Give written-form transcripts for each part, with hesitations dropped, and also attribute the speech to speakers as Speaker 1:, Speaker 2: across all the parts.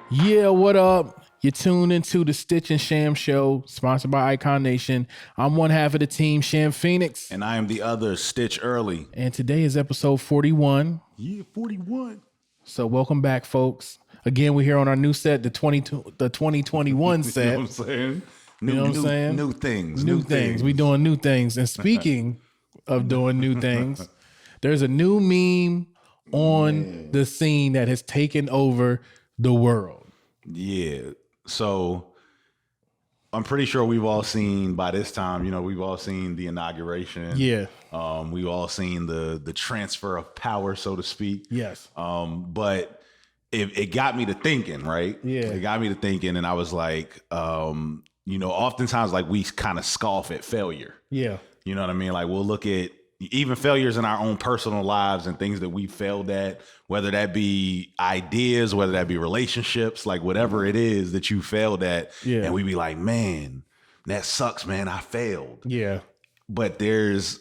Speaker 1: Yeah, what up? You're tuned into the Stitch and Sham Show, sponsored by Icon Nation. I'm one half of the team, Sham Phoenix.
Speaker 2: And I am the other, Stitch Early.
Speaker 1: And today is episode 41.
Speaker 2: Yeah, 41.
Speaker 1: So welcome back, folks. Again, we're here on our new set, the 2021 set.
Speaker 2: You know what I'm saying?
Speaker 1: You know what I'm saying?
Speaker 2: New things.
Speaker 1: New things. We doing new things. And speaking of doing new things, there's a new meme on the scene that has taken over the world.
Speaker 2: Yeah. So I'm pretty sure we've all seen by this time, we've all seen the inauguration.
Speaker 1: Yeah.
Speaker 2: We've all seen the transfer of power, so to speak.
Speaker 1: Yes.
Speaker 2: But it got me to thinking, right?
Speaker 1: Yeah.
Speaker 2: It got me to thinking, and I was like, oftentimes like we kind of scoff at failure.
Speaker 1: Yeah.
Speaker 2: You know what I mean? Like we'll look at even failures in our own personal lives and things that we failed at, whether that be ideas, whether that be relationships, like whatever it is that you failed at.
Speaker 1: Yeah.
Speaker 2: And we be like, man, that sucks, man. I failed.
Speaker 1: Yeah.
Speaker 2: But there's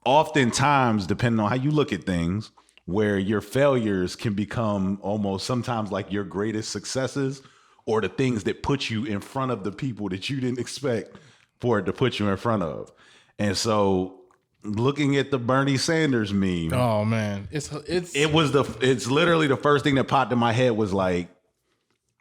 Speaker 2: oftentimes, depending on how you look at things, where your failures can become almost sometimes like your greatest successes or the things that put you in front of the people that you didn't expect for it to put you in front of. And so looking at the Bernie Sanders meme.
Speaker 1: Oh man. It's
Speaker 2: literally the first thing that popped in my head was like,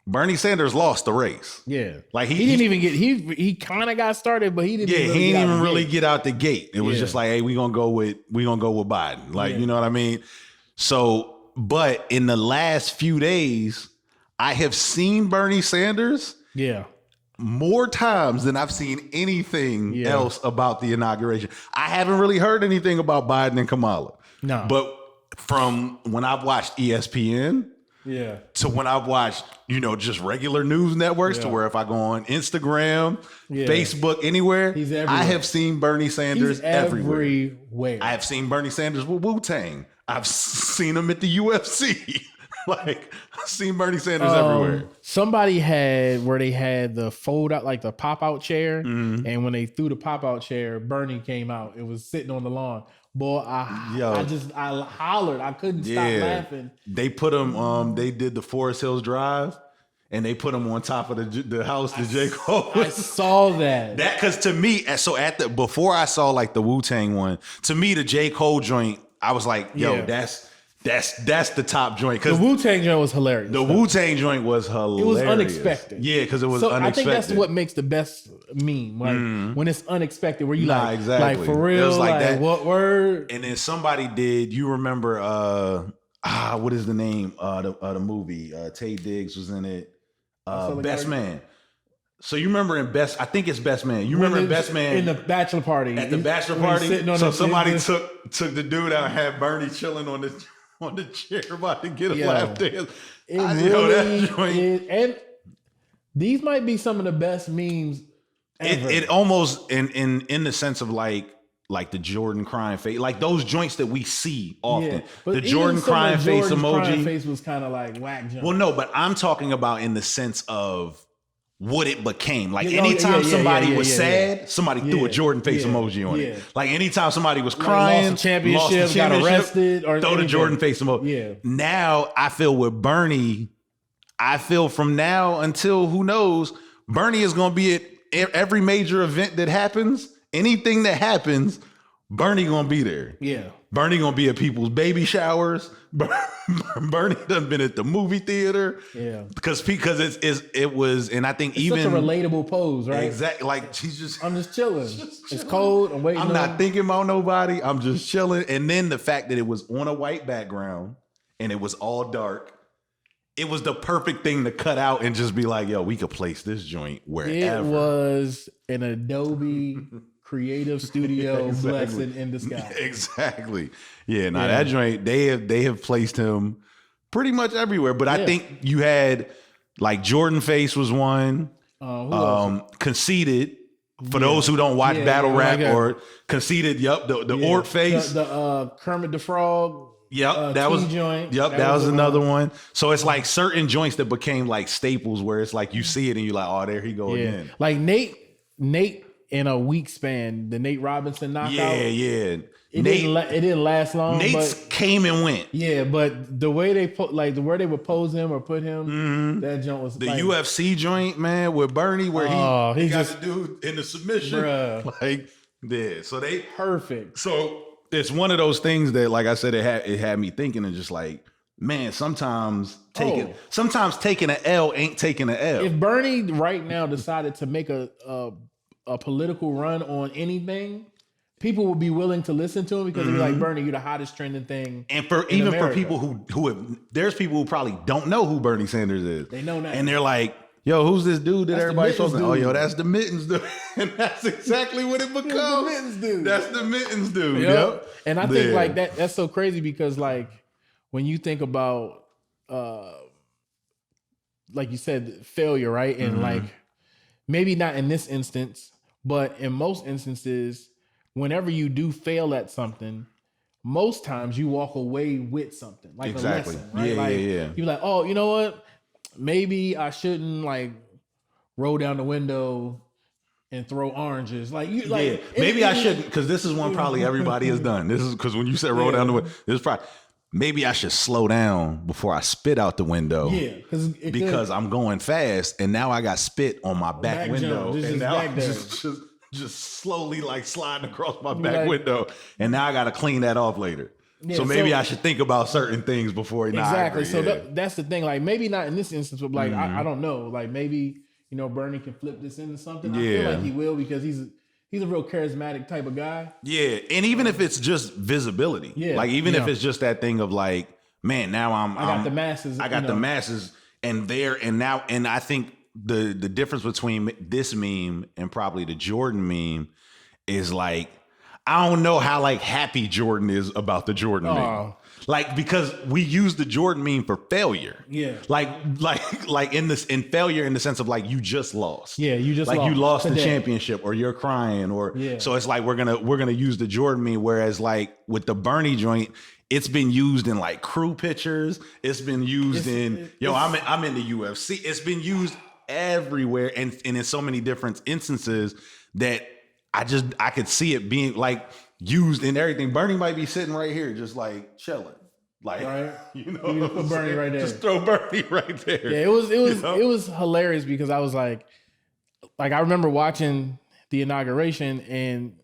Speaker 2: Bernie Sanders lost the race.
Speaker 1: Yeah.
Speaker 2: Like
Speaker 1: he didn't even get, he kind of got started, but he didn't.
Speaker 2: Yeah, he didn't even really get out the gate. It was just like, hey, we gonna go with Biden. Like, you know what I mean? So, but in the last few days, I have seen Bernie Sanders more times than I've seen anything else about the inauguration. I haven't really heard anything about Biden and Kamala.
Speaker 1: No.
Speaker 2: But from when I've watched ESPN to when I've watched, just regular news networks to where if I go on Instagram, Facebook, anywhere, I have seen Bernie Sanders everywhere. I have seen Bernie Sanders with Wu-Tang. I've seen him at the UFC. Like, I've seen Bernie Sanders everywhere.
Speaker 1: Somebody had where they had the fold out, like the pop out chair. And when they threw the pop out chair, Bernie came out. It was sitting on the lawn. Boy, I hollered. I couldn't stop laughing.
Speaker 2: They put him, they did the Forest Hills Drive and they put him on top of the house that J. Cole was.
Speaker 1: I saw that.
Speaker 2: Because to me, before I saw like the Wu-Tang one, to me, the J. Cole joint, I was like, yo, that's the top joint.
Speaker 1: The Wu-Tang joint was hilarious.
Speaker 2: The Wu-Tang joint was hilarious.
Speaker 1: It was unexpected.
Speaker 2: Yeah, because it was unexpected.
Speaker 1: I think that's what makes the best meme. Like when it's unexpected, where you
Speaker 2: exactly.
Speaker 1: like for real,
Speaker 2: it was like that.
Speaker 1: What word?
Speaker 2: And then somebody did. You remember? What is the name of the movie? Tay Diggs was in it. Best Man. So you remember in I think it's Best Man. You remember in Best Man
Speaker 1: in the bachelor party.
Speaker 2: At the bachelor party. So somebody took the dude out and had Bernie chilling on the chair about to get a lap dance.
Speaker 1: And these might be some of the best memes ever.
Speaker 2: It almost in the sense of like the Jordan crying face, like those joints that we see often.
Speaker 1: But
Speaker 2: the Jordan crying face emoji.
Speaker 1: Crying face was kind of like whack jump.
Speaker 2: Well, no, but I'm talking about in the sense of what it became. Like anytime somebody was sad, somebody threw a Jordan face emoji on it. Like anytime somebody was crying,
Speaker 1: lost the championship, got arrested, or
Speaker 2: throw the Jordan face emoji.
Speaker 1: Yeah.
Speaker 2: Now I feel with Bernie, from now until who knows, Bernie is going to be at every major event that happens. Anything that happens, Bernie going to be there.
Speaker 1: Yeah.
Speaker 2: Bernie going to be at people's baby showers. Bernie done been at the movie theater.
Speaker 1: Yeah.
Speaker 2: Because it was, and I think
Speaker 1: it's
Speaker 2: even
Speaker 1: such a relatable pose, right?
Speaker 2: Exactly. Like
Speaker 1: I'm just chilling. It's cold. I'm waiting.
Speaker 2: I'm not thinking about nobody. I'm just chilling. And then the fact that it was on a white background and it was all dark. It was the perfect thing to cut out and just be like, yo, we could place this joint wherever.
Speaker 1: It was an Adobe Creative Studio blessing in disguise.
Speaker 2: Exactly. Yeah, that joint, they have placed him pretty much everywhere. But I think you had like Jordan Face was one. Conceited. For those who don't watch battle rap or Conceited, the Orc face.
Speaker 1: The Kermit the Frog.
Speaker 2: Yep, that was
Speaker 1: joint.
Speaker 2: Yep, that was another one. So it's like certain joints that became like staples where it's like you see it and you're like, oh, there he go again.
Speaker 1: Like Nate in a week span. The Nate Robinson knockout.
Speaker 2: Yeah.
Speaker 1: It didn't last long.
Speaker 2: Nate's came and went.
Speaker 1: Yeah, but the way they where they would pose him or put him, that joint was
Speaker 2: the UFC joint, man, with Bernie, where he got the dude in the submission.
Speaker 1: Bruh.
Speaker 2: Like, yeah. So they
Speaker 1: perfect.
Speaker 2: So it's one of those things that, like I said, it had me thinking and just like, man, sometimes taking an L ain't taking an L.
Speaker 1: If Bernie right now decided to make a political run on anything, people will be willing to listen to him because they'll be like, Bernie, you're the hottest trending thing.
Speaker 2: And for people who there's people who probably don't know who Bernie Sanders is.
Speaker 1: They know that.
Speaker 2: And they're like, yo, who's this dude that everybody's supposed to? Oh, yo, that's the mittens dude. And that's exactly what it becomes.
Speaker 1: The mittens dude.
Speaker 2: That's the mittens dude.
Speaker 1: Yep. And I think like that's so crazy because like when you think about like you said, failure, right? And like maybe not in this instance, but in most instances, whenever you do fail at something, most times you walk away with something like a lesson, right? You're like, oh, you know what? Maybe I shouldn't like roll down the window and throw oranges. Like you, like
Speaker 2: maybe I shouldn't, because this is one probably everybody has done. This is because when you said roll down the window, this is probably maybe I should slow down before I spit out the window. Yeah, because I'm going fast and now I got spit on my back window, and now I'm just slowly like sliding across my back window, and now I got to clean that off later. Yeah, so maybe I should think about certain things before.
Speaker 1: Exactly. So that's the thing. Like maybe not in this instance, but like I don't know. Like maybe Bernie can flip this into something. Yeah. I feel like he will because he's a real charismatic type of guy. Yeah,
Speaker 2: and even if it's just visibility, like even if it's just that thing of like, man, now I got the masses. I got the masses, and I think the difference between this meme and probably the Jordan meme is like, I don't know how like happy Jordan is about the Jordan meme. Like, because we use the Jordan meme for failure. Yeah. Like in failure in the sense of like you just lost.
Speaker 1: Yeah, you just
Speaker 2: like you lost the championship or you're crying or so it's like we're gonna use the Jordan meme. Whereas like with the Bernie joint, it's been used in like crew pictures. It's been used I'm in the UFC. It's been used everywhere and in so many different instances that I could see it being like used in everything. Bernie might be sitting right here, just like chilling, like
Speaker 1: you put Bernie right there.
Speaker 2: Just throw Bernie right there.
Speaker 1: Yeah, it was hilarious because I was like I remember watching the inauguration and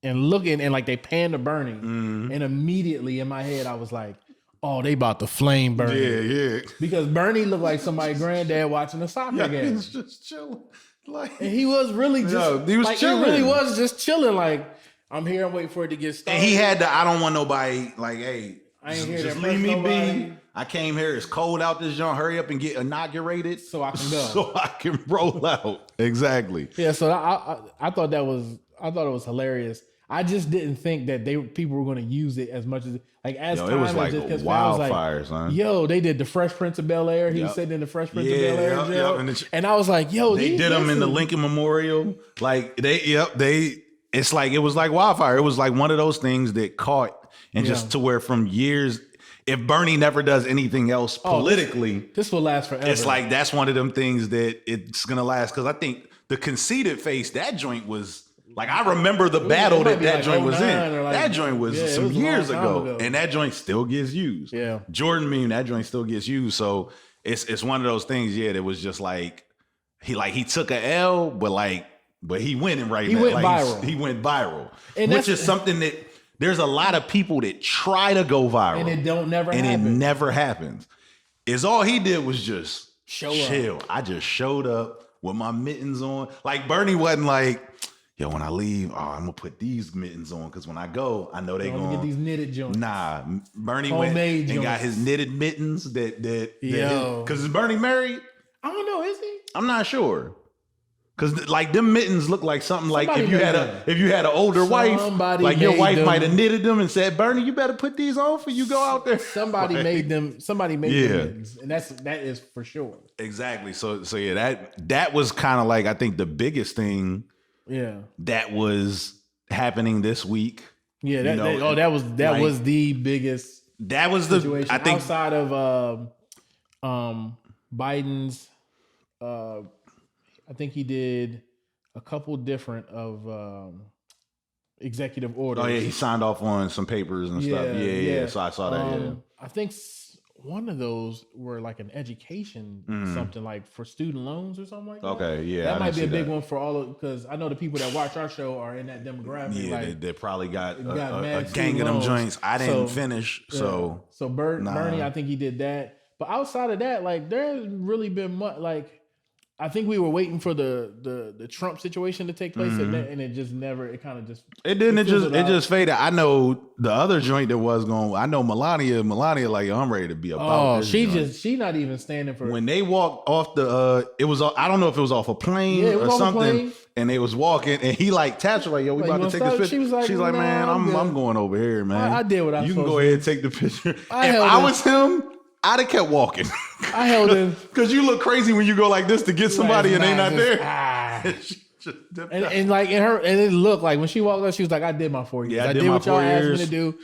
Speaker 1: looking and like they panned to Bernie, and immediately in my head I was like, oh, they about to flame Bernie.
Speaker 2: Yeah.
Speaker 1: Because Bernie looked like somebody's granddad watching a soccer game.
Speaker 2: He was just chilling.
Speaker 1: And he was really just
Speaker 2: he was chilling.
Speaker 1: He really was just chilling. Like, I'm here, I'm waiting for it to get started.
Speaker 2: And he had I don't want nobody like, hey,
Speaker 1: I ain't here
Speaker 2: just leave me be. I came here, it's cold out this joint. Hurry up and get inaugurated
Speaker 1: so I can go.
Speaker 2: So I can roll out. Exactly.
Speaker 1: Yeah, so I thought it was hilarious. I just didn't think that people were going to use it as much as time
Speaker 2: it was like wildfire, son.
Speaker 1: Yo, they did the Fresh Prince of Bel-Air. He was sitting in the Fresh Prince of Bel-Air jail. And I was like, yo,
Speaker 2: they did them in the Lincoln Memorial. Like it's like it was like wildfire. It was like one of those things that caught and just to where from years. If Bernie never does anything else politically,
Speaker 1: this will last forever.
Speaker 2: It's like that's one of them things that it's gonna last because I think the conceited face that joint was. Like, I remember the battle that joint was in. That joint was some years ago. And that joint still gets used.
Speaker 1: Yeah.
Speaker 2: Jordan meme, that joint still gets used. So it's one of those things, that was just like he took a L, but he went in right now.
Speaker 1: He went
Speaker 2: viral. And which is something that there's a lot of people that try to go viral.
Speaker 1: And it
Speaker 2: it never happens. All he did was just chill.
Speaker 1: Up.
Speaker 2: I just showed up with my mittens on. Like Bernie wasn't like, yo, when I leave, I'm gonna put these mittens on because when I go, I know they gonna
Speaker 1: get these knitted joints.
Speaker 2: Nah, Bernie went and got his knitted mittens because is Bernie married?
Speaker 1: I don't know, is he?
Speaker 2: I'm not sure. Cause like them mittens look like something like if you had an older wife, like your wife might have knitted them and said, Bernie, you better put these on for you go out there.
Speaker 1: Somebody made them mittens, and that is for sure.
Speaker 2: Exactly. So that was kind of like I think the biggest thing.
Speaker 1: Yeah,
Speaker 2: that was happening this week.
Speaker 1: Yeah, that was the biggest.
Speaker 2: That was the situation. I think
Speaker 1: outside of Biden's. I think he did a couple different of executive orders.
Speaker 2: Oh yeah, he signed off on some papers and stuff. Yeah. So I saw that.
Speaker 1: I think one of those were like an education something like for student loans or something like that.
Speaker 2: Okay, yeah,
Speaker 1: that might be a big one for all of, because I know the people that watch our show are in that demographic.
Speaker 2: Yeah,
Speaker 1: like,
Speaker 2: they probably got a gang of them joints. I didn't finish, so
Speaker 1: Bernie, I think he did that. But outside of that, like there's really been much. Like I think we were waiting for the Trump situation to take place, and it just never. It kind of just.
Speaker 2: It didn't. It just faded. I know the other joint that was going. I know Melania. Like, I'm ready to be about.
Speaker 1: She not even standing for.
Speaker 2: When they walked off the, it was. I don't know if it was off a plane or something. And they was walking, and he like tapped her like, "Yo, we about to take this picture." She's like, "Man, I'm going over here, man.
Speaker 1: I did what I.
Speaker 2: You can go ahead and take the picture." If I was him, I'd have kept walking.
Speaker 1: I held him
Speaker 2: because you look crazy when you go like this to get somebody and they not there.
Speaker 1: And like it looked like when she walked up, she was like, "I did my 4 years. I did what y'all asked me to do."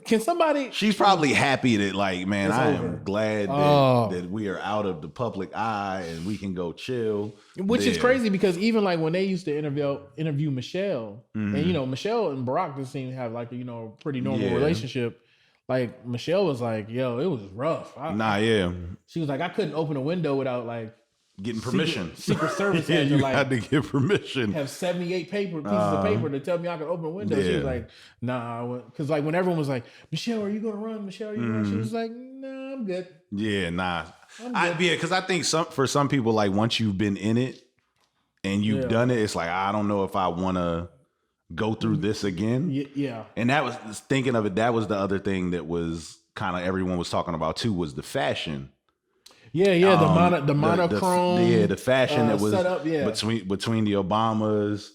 Speaker 1: Can somebody?
Speaker 2: She's probably happy that like, man, I am glad that we are out of the public eye and we can go chill.
Speaker 1: Which is crazy because even like when they used to interview Michelle, and Michelle and Barack just seem to have like a pretty normal relationship. Like Michelle was like, "Yo, it was rough." She was like, "I couldn't open a window without like
Speaker 2: getting permission.
Speaker 1: Secret Service had to
Speaker 2: had to get permission.
Speaker 1: Have 78 pieces of paper to tell me I could open a window." She was like, "Nah," because like when everyone was like, "Michelle, are you going to run? Michelle, are you going to run?" She was like, "Nah, I'm good."
Speaker 2: Yeah, nah. Because I think for some people, like once you've been in it and you've done it, it's like I don't know if I want to go through this again.
Speaker 1: Yeah.
Speaker 2: And that was thinking of it. That was the other thing that was kind of everyone was talking about too, was the fashion.
Speaker 1: Yeah. The monochrome.
Speaker 2: The fashion that was set up, between the Obamas,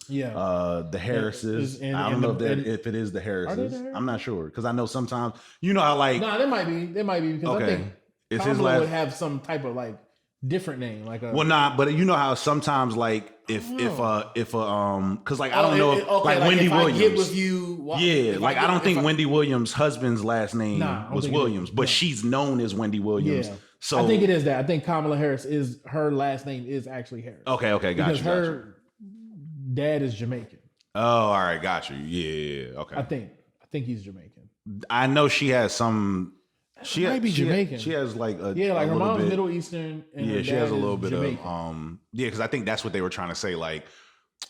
Speaker 2: the Harrises. I don't know if it is the Harrises. I'm not sure because I know sometimes how like
Speaker 1: there might be because I think
Speaker 2: it's
Speaker 1: Kamala would have some type of like different name like
Speaker 2: but you know how sometimes like if because like I don't know like Wendy Williams.
Speaker 1: I get with you,
Speaker 2: I don't think Wendy Williams' husband's last name was Williams, but she's known as Wendy Williams. Yeah. So
Speaker 1: I think it is that. I think Kamala Harris her last name is actually Harris.
Speaker 2: Okay, gotcha.
Speaker 1: Because her dad is Jamaican.
Speaker 2: Oh, all right, gotcha. Yeah, okay.
Speaker 1: I think he's Jamaican.
Speaker 2: I know she has some. She
Speaker 1: might be Jamaican.
Speaker 2: She has like a
Speaker 1: like her mom's
Speaker 2: bit,
Speaker 1: Middle Eastern. And her
Speaker 2: she has a little bit
Speaker 1: Jamaican.
Speaker 2: of because I think that's what they were trying to say. Like,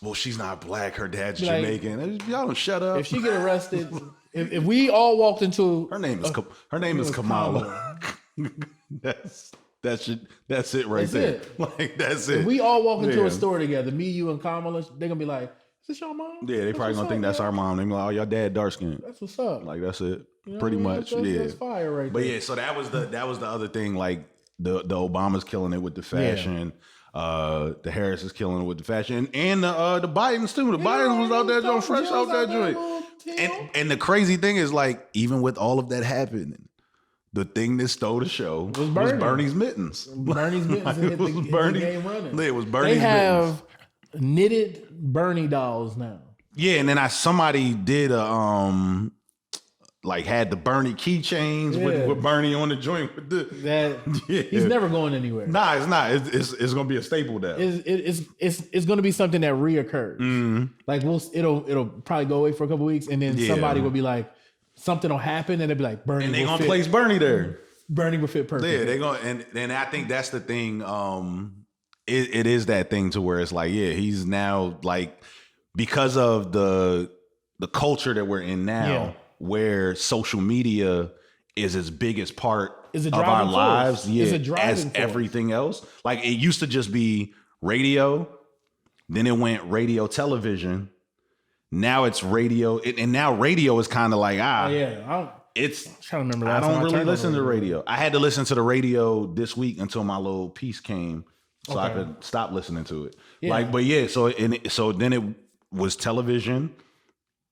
Speaker 2: well, she's not black. Her dad's Jamaican. Y'all don't shut up.
Speaker 1: If she get arrested, if we all walked into
Speaker 2: her name is Kamala. That's it right there. Like that's it.
Speaker 1: If we all walk into a store together, me, you, and Kamala, they're gonna be like, "Is this your mom?"
Speaker 2: Yeah, they probably gonna think that's our mom. They be like, "Oh, your dad dark skinned."
Speaker 1: That's what's up.
Speaker 2: Like that's it. Pretty much.
Speaker 1: That's fire right there.
Speaker 2: But so that was the other thing. Like the Obamas killing it with the fashion. The Harris is killing it with the fashion, and the Bidens too. The Bidens was out there doing fresh out that joint. And the crazy thing is, like, even with all of that happening, the thing that stole the show was Bernie's mittens.
Speaker 1: Bernie's mittens hit the game running.
Speaker 2: It was Bernie's mittens.
Speaker 1: They have knitted Bernie dolls now.
Speaker 2: Yeah, and then somebody did had the Bernie keychains with Bernie on the joint with
Speaker 1: he's never going anywhere.
Speaker 2: Nah, it's not. It's gonna be a staple now.
Speaker 1: It's gonna be something that reoccurs. Mm-hmm. Like it'll probably go away for a couple weeks, and then somebody will be like, something will happen, and they'll be like, Bernie.
Speaker 2: And they gonna place Bernie there.
Speaker 1: Bernie will fit perfectly.
Speaker 2: Yeah, they gonna and I think that's the thing. It is that thing to where it's like, he's now like, because of the culture that we're in now, where social media is as big as part of our lives, as everything else. Like it used to just be radio, then it went radio, television. Now it's radio, and now radio is kind of like I'm trying to remember. I don't really listen to radio. I had to listen to the radio this week until my little piece came, so I could stop listening to it. Yeah. So then it was television,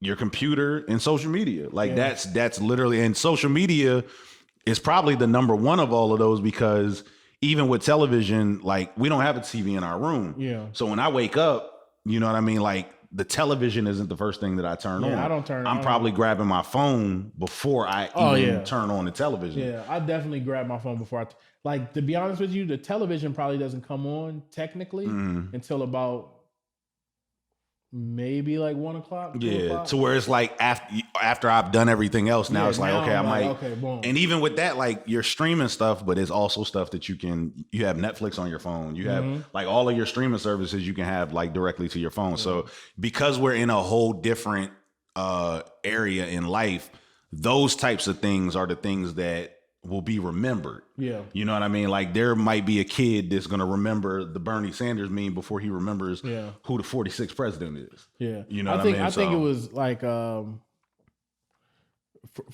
Speaker 2: your computer, and social media. Like that's literally, and social media is probably the number one of all of those, because even with television, like we don't have a TV in our room. Yeah. So when I wake up, you know what I mean? Like the television isn't the first thing that I turn on.
Speaker 1: I don't turn.
Speaker 2: I'm probably grabbing my phone before I even turn on the television.
Speaker 1: Yeah, I definitely grab my phone before to be honest with you, the television probably doesn't come on technically until about maybe like 1 o'clock.
Speaker 2: Yeah,
Speaker 1: o'clock.
Speaker 2: To where it's like after I've done everything else, now it's like, okay, I might.
Speaker 1: Okay, boom.
Speaker 2: And even with that, like you're streaming stuff, but it's also stuff that you have Netflix on your phone. You have like all of your streaming services you can have like directly to your phone. So because we're in a whole different area in life, those types of things are the things that will be remembered.
Speaker 1: Yeah.
Speaker 2: You know what I mean? Like there might be a kid that's going to remember the Bernie Sanders meme before he remembers who the 46th president is.
Speaker 1: Yeah.
Speaker 2: You know what I mean?
Speaker 1: I think it was like, for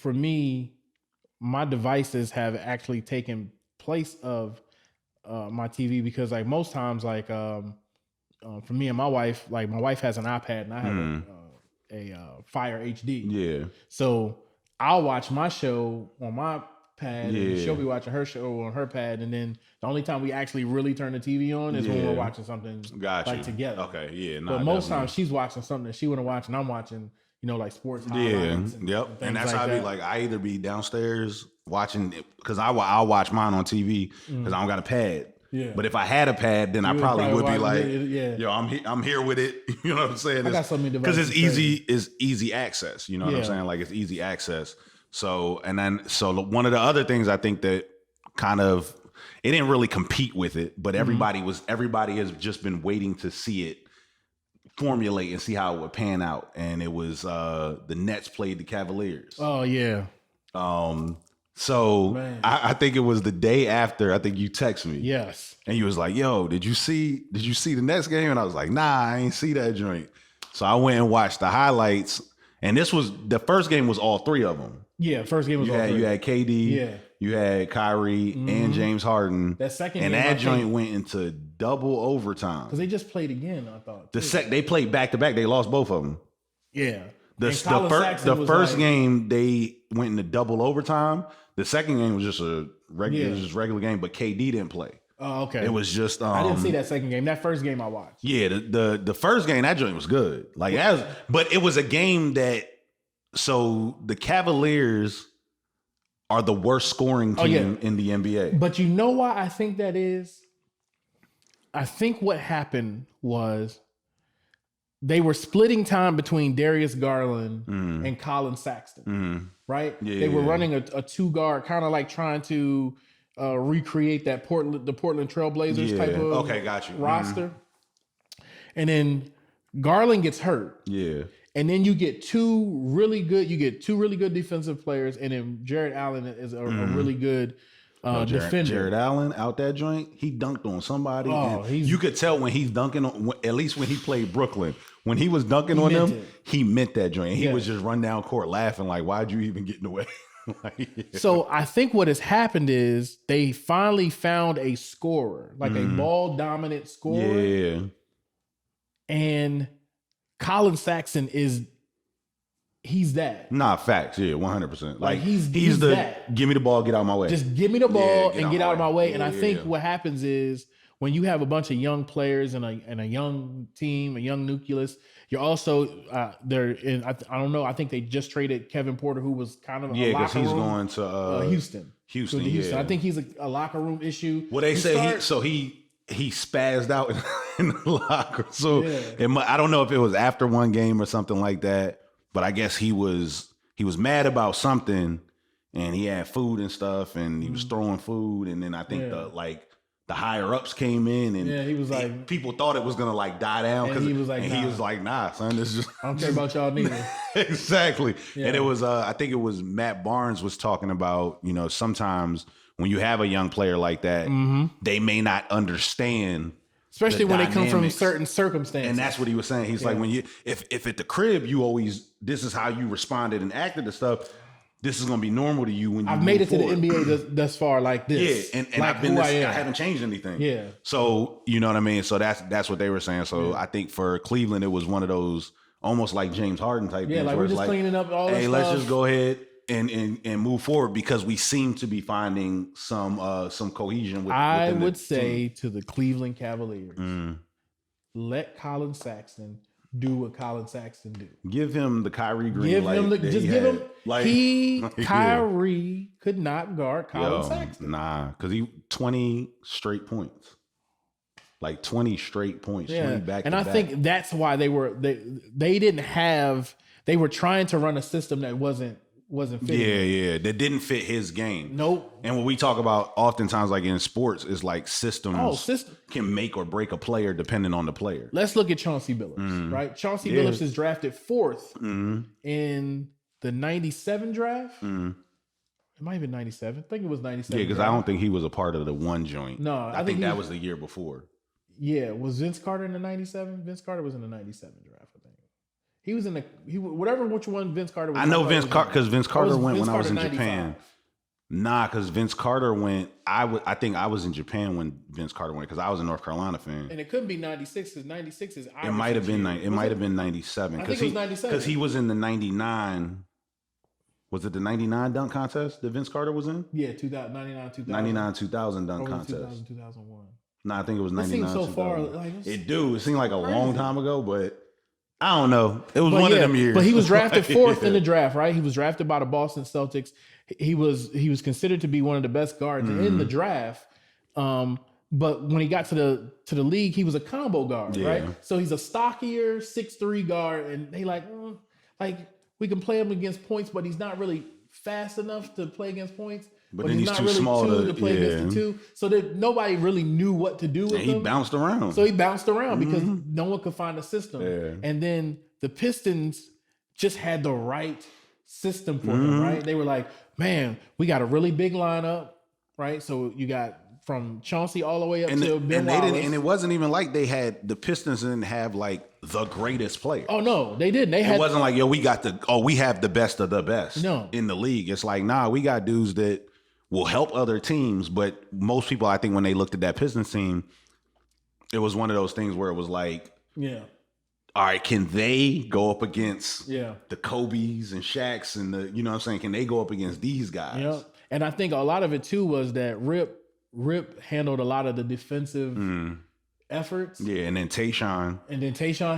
Speaker 1: me, my devices have actually taken place of my TV because like most times, like for me and my wife, like my wife has an iPad and I have a Fire HD.
Speaker 2: Yeah.
Speaker 1: So I'll watch my show on my pad and she'll be watching her show on her pad, and then the only time we actually really turn the TV on is when we're watching something like together.
Speaker 2: Okay, yeah.
Speaker 1: But most times she's watching something that she wouldn't watch and I'm watching, you know, like sports highlights.
Speaker 2: And that's like how I be like, I either be downstairs watching it because I'll watch mine on TV because I don't got a pad. Yeah. But if I had a pad, then I probably would be like, yo, I'm here with it. You know what I'm saying?
Speaker 1: I got so many devices.
Speaker 2: Because it's easy access. You know what I'm saying? Like it's easy access. So one of the other things I think that kind of, it didn't really compete with it, but everybody has just been waiting to see it formulate and see how it would pan out. And it was the Nets played the Cavaliers.
Speaker 1: Oh yeah.
Speaker 2: So I think it was the day after, I think you text me.
Speaker 1: Yes.
Speaker 2: And you was like, yo, did you see the Nets game? And I was like, nah, I ain't see that joint. So I went and watched the highlights. And the first game was all three of them.
Speaker 1: Yeah, first game was all three.
Speaker 2: You had KD, you had Kyrie and James Harden.
Speaker 1: That second
Speaker 2: and
Speaker 1: game,
Speaker 2: that joint went into double overtime.
Speaker 1: Because they just played again, I thought.
Speaker 2: They played back to back. They lost both of them.
Speaker 1: Yeah.
Speaker 2: The first game they went into double overtime. The second game was just a regular game, but KD didn't play.
Speaker 1: Oh, okay.
Speaker 2: It was just
Speaker 1: I didn't see that second game. That first game I watched.
Speaker 2: Yeah, the first game, that joint was good. Like but it was a game that, so the Cavaliers are the worst scoring team in the NBA.
Speaker 1: But you know why I think that is? I think what happened was they were splitting time between Darius Garland and Colin Sexton, right? Yeah, they were running a two guard, kind of like trying to recreate that the Portland Trailblazers type of roster. And then Garland gets hurt. Yeah. And then you get two really good defensive players, and then Jared Allen is a really good defender.
Speaker 2: Jared Allen out that joint, he dunked on somebody. You could tell when he's dunking on, at least when he played Brooklyn, when he was dunking on them, he meant that joint. He was just run down court laughing like, why'd you even get in the way?
Speaker 1: So I think what has happened is they finally found a scorer, like a ball dominant scorer. Yeah. And Colin Sexton he's that.
Speaker 2: Nah, facts. Yeah, 100%. Like
Speaker 1: he's
Speaker 2: the
Speaker 1: that.
Speaker 2: Give me the ball, get out of my way.
Speaker 1: Just give me the ball and get out of my way. And I think what happens is when you have a bunch of young players and a young team, a young nucleus, you're also they're in. I don't know. I think they just traded Kevin Porter, who was kind of
Speaker 2: because he's going to
Speaker 1: Houston.
Speaker 2: Houston.
Speaker 1: I think he's a locker room issue.
Speaker 2: Well, they say he spazzed out in the locker. So I don't know if it was after one game or something like that, but I guess he was mad about something, and he had food and stuff, and he was throwing food, and then I think the higher ups came in, and
Speaker 1: he was like,
Speaker 2: people thought it was gonna like die down,
Speaker 1: and he was like,
Speaker 2: nah, son, this is just
Speaker 1: I don't care about y'all neither.
Speaker 2: Exactly. Yeah. And it was I think it was Matt Barnes was talking about, you know, sometimes when you have a young player like that, they may not understand,
Speaker 1: especially when they come from certain circumstances.
Speaker 2: And that's what he was saying. He's like, when you if at the crib you always, this is how you responded and acted to stuff, this is gonna be normal to you when you
Speaker 1: I've made it forward to the NBA thus far like this.
Speaker 2: Yeah, and like I've been I haven't changed anything.
Speaker 1: Yeah.
Speaker 2: So you know what I mean? So that's what they were saying. So I think for Cleveland it was one of those almost like James Harden type things.
Speaker 1: Like we're just cleaning up all this stuff.
Speaker 2: Let's just go ahead and move forward, because we seem to be finding some cohesion with
Speaker 1: I would say to the Cleveland Cavaliers, let Colin Sexton do what Colin Sexton do.
Speaker 2: Give him the Kyrie green light.
Speaker 1: Kyrie could not guard Colin Sexton.
Speaker 2: Nah, because he 20 straight points. like 20 straight points, 20 back
Speaker 1: and
Speaker 2: to
Speaker 1: I
Speaker 2: back.
Speaker 1: think that's why they were trying to run a system that wasn't fitting.
Speaker 2: Yeah, that didn't fit his game.
Speaker 1: Nope.
Speaker 2: And what we talk about oftentimes, like in sports, is like systems can make or break a player depending on the player.
Speaker 1: Let's look at Chauncey Billups, right? Chauncey Billups is drafted 4th in the 97 draft. It might have been 97. I think it was 97.
Speaker 2: Yeah, because I don't think he was a part of the one joint.
Speaker 1: No,
Speaker 2: I think that was the year before.
Speaker 1: Yeah, was Vince Carter in the 97? Vince Carter was in the 97 draft, I think. He was in which one Vince Carter was.
Speaker 2: I know Vince Carter because Vince Carter went when I was in Japan. Nah, because Vince Carter went. I think I was in Japan when Vince Carter went because I was a North Carolina fan.
Speaker 1: And it couldn't be 96 because 96 is Irish.
Speaker 2: It might have been. It might have been 97.
Speaker 1: I think it was 97
Speaker 2: because he was in the 99. Was it the 99 dunk contest that Vince Carter was in?
Speaker 1: Yeah, 99, 2000.
Speaker 2: 99, 2000 dunk contest.
Speaker 1: 2000, 2001.
Speaker 2: No, I think it was 99.
Speaker 1: It seems so far. Like,
Speaker 2: it seemed like a long time ago, but I don't know. It was one of them years.
Speaker 1: But he was drafted 4th in the draft, right? He was drafted by the Boston Celtics. He was considered to be one of the best guards in the draft. But when he got to the league, he was a combo guard, right? So he's a stockier 6'3" guard, and they like we can play him against points, but he's not really fast enough to play against points.
Speaker 2: But then he's not too really small to
Speaker 1: play against the 2. So that nobody really knew what to do with him.
Speaker 2: He bounced around.
Speaker 1: So he bounced around because no one could find a system. Yeah. And then the Pistons just had the right system for him, right? They were like, man, we got a really big lineup, right? So you got from Chauncey all the way up to Ben Wallace.
Speaker 2: And it wasn't even like the Pistons didn't have like the greatest player.
Speaker 1: Oh no, they didn't.
Speaker 2: It wasn't like, we have the best of the best in the league. It's like, nah, we got dudes that will help other teams. But most people, I think when they looked at that Pistons team, it was one of those things where it was like, all right, can they go up against the Kobe's and Shaq's and the, you know what I'm saying? Can they go up against these guys?
Speaker 1: Yeah. And I think a lot of it too was that Rip handled a lot of the defensive efforts.
Speaker 2: Yeah, and then Tayshaun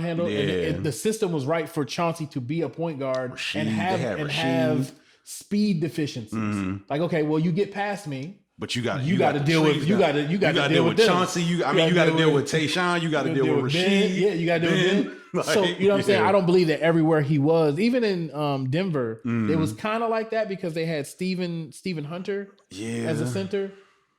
Speaker 1: handled and the system was right for Chauncey to be a point guard and have speed deficiencies. Like, okay, well, you get past me,
Speaker 2: but you got to
Speaker 1: deal with
Speaker 2: Chauncey. You got to deal with Tayshaun. You got to deal with Rasheed.
Speaker 1: Yeah, you got to deal with Ben. So you know what I'm saying? I don't believe that everywhere he was, even in Denver, it was kind of like that because they had Stephen Hunter as a center.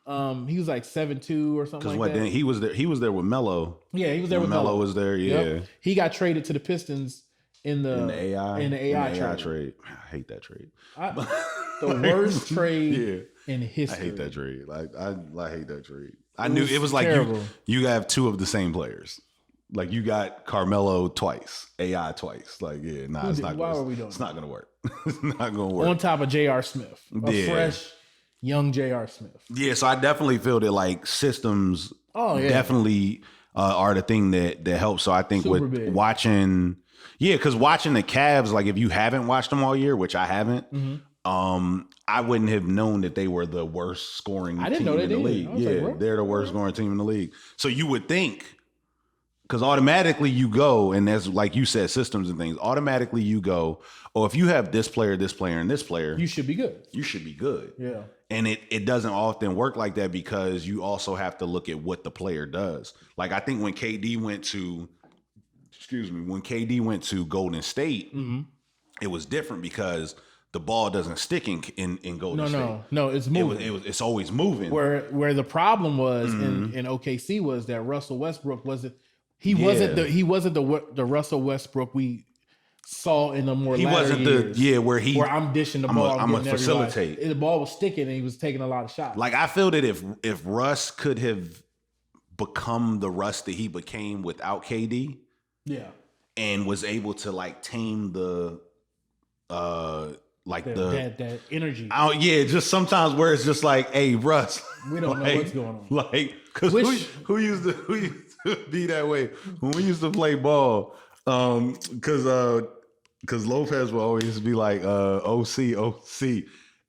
Speaker 1: He was like 7'2" or something like that.
Speaker 2: Then he was there with Melo.
Speaker 1: Yeah, he was there with
Speaker 2: Melo. Was there? Yeah,
Speaker 1: yep. He got traded to the Pistons in the AI trade.
Speaker 2: I hate that trade.
Speaker 1: The worst trade in history.
Speaker 2: I hate that trade. Like I hate that trade. I knew it was like you have 2 of the same players. Like you got Carmelo twice, AI twice. Like it's not. Why are we doing? It's not gonna work. It's not gonna work.
Speaker 1: On top of J.R. Smith, a fresh young J.R. Smith.
Speaker 2: Yeah, so I definitely feel that like systems definitely are the thing that helps. So I think super with big. Watching, because watching the Cavs, like if you haven't watched them all year, which I haven't, I wouldn't have known that they were the worst scoring team in the league. Yeah, they're the worst scoring team in the league. So you would think, because automatically you go, and that's like you said, systems and things, automatically you go, if you have this player, and this player,
Speaker 1: you should be good.
Speaker 2: You should be good.
Speaker 1: Yeah.
Speaker 2: And it doesn't often work like that because you also have to look at what the player does. Like I think when KD went to Golden State, it was different because the ball doesn't stick in Golden State. No,
Speaker 1: it's moving.
Speaker 2: It's always moving.
Speaker 1: Where the problem was in OKC was that Russell Westbrook wasn't the Russell Westbrook we saw in the more latter years. Where I'm dishing the ball. I'm gonna facilitate. The ball was sticking and he was taking a lot of shots.
Speaker 2: Like I feel that if Russ could have become the Russ that he became without KD, and was able to like tame the
Speaker 1: that energy.
Speaker 2: Just sometimes where it's just like, hey, Russ,
Speaker 1: we don't know what's going on.
Speaker 2: Like, because who used to be that way when we used to play ball? Because Lopez would always be like, OC.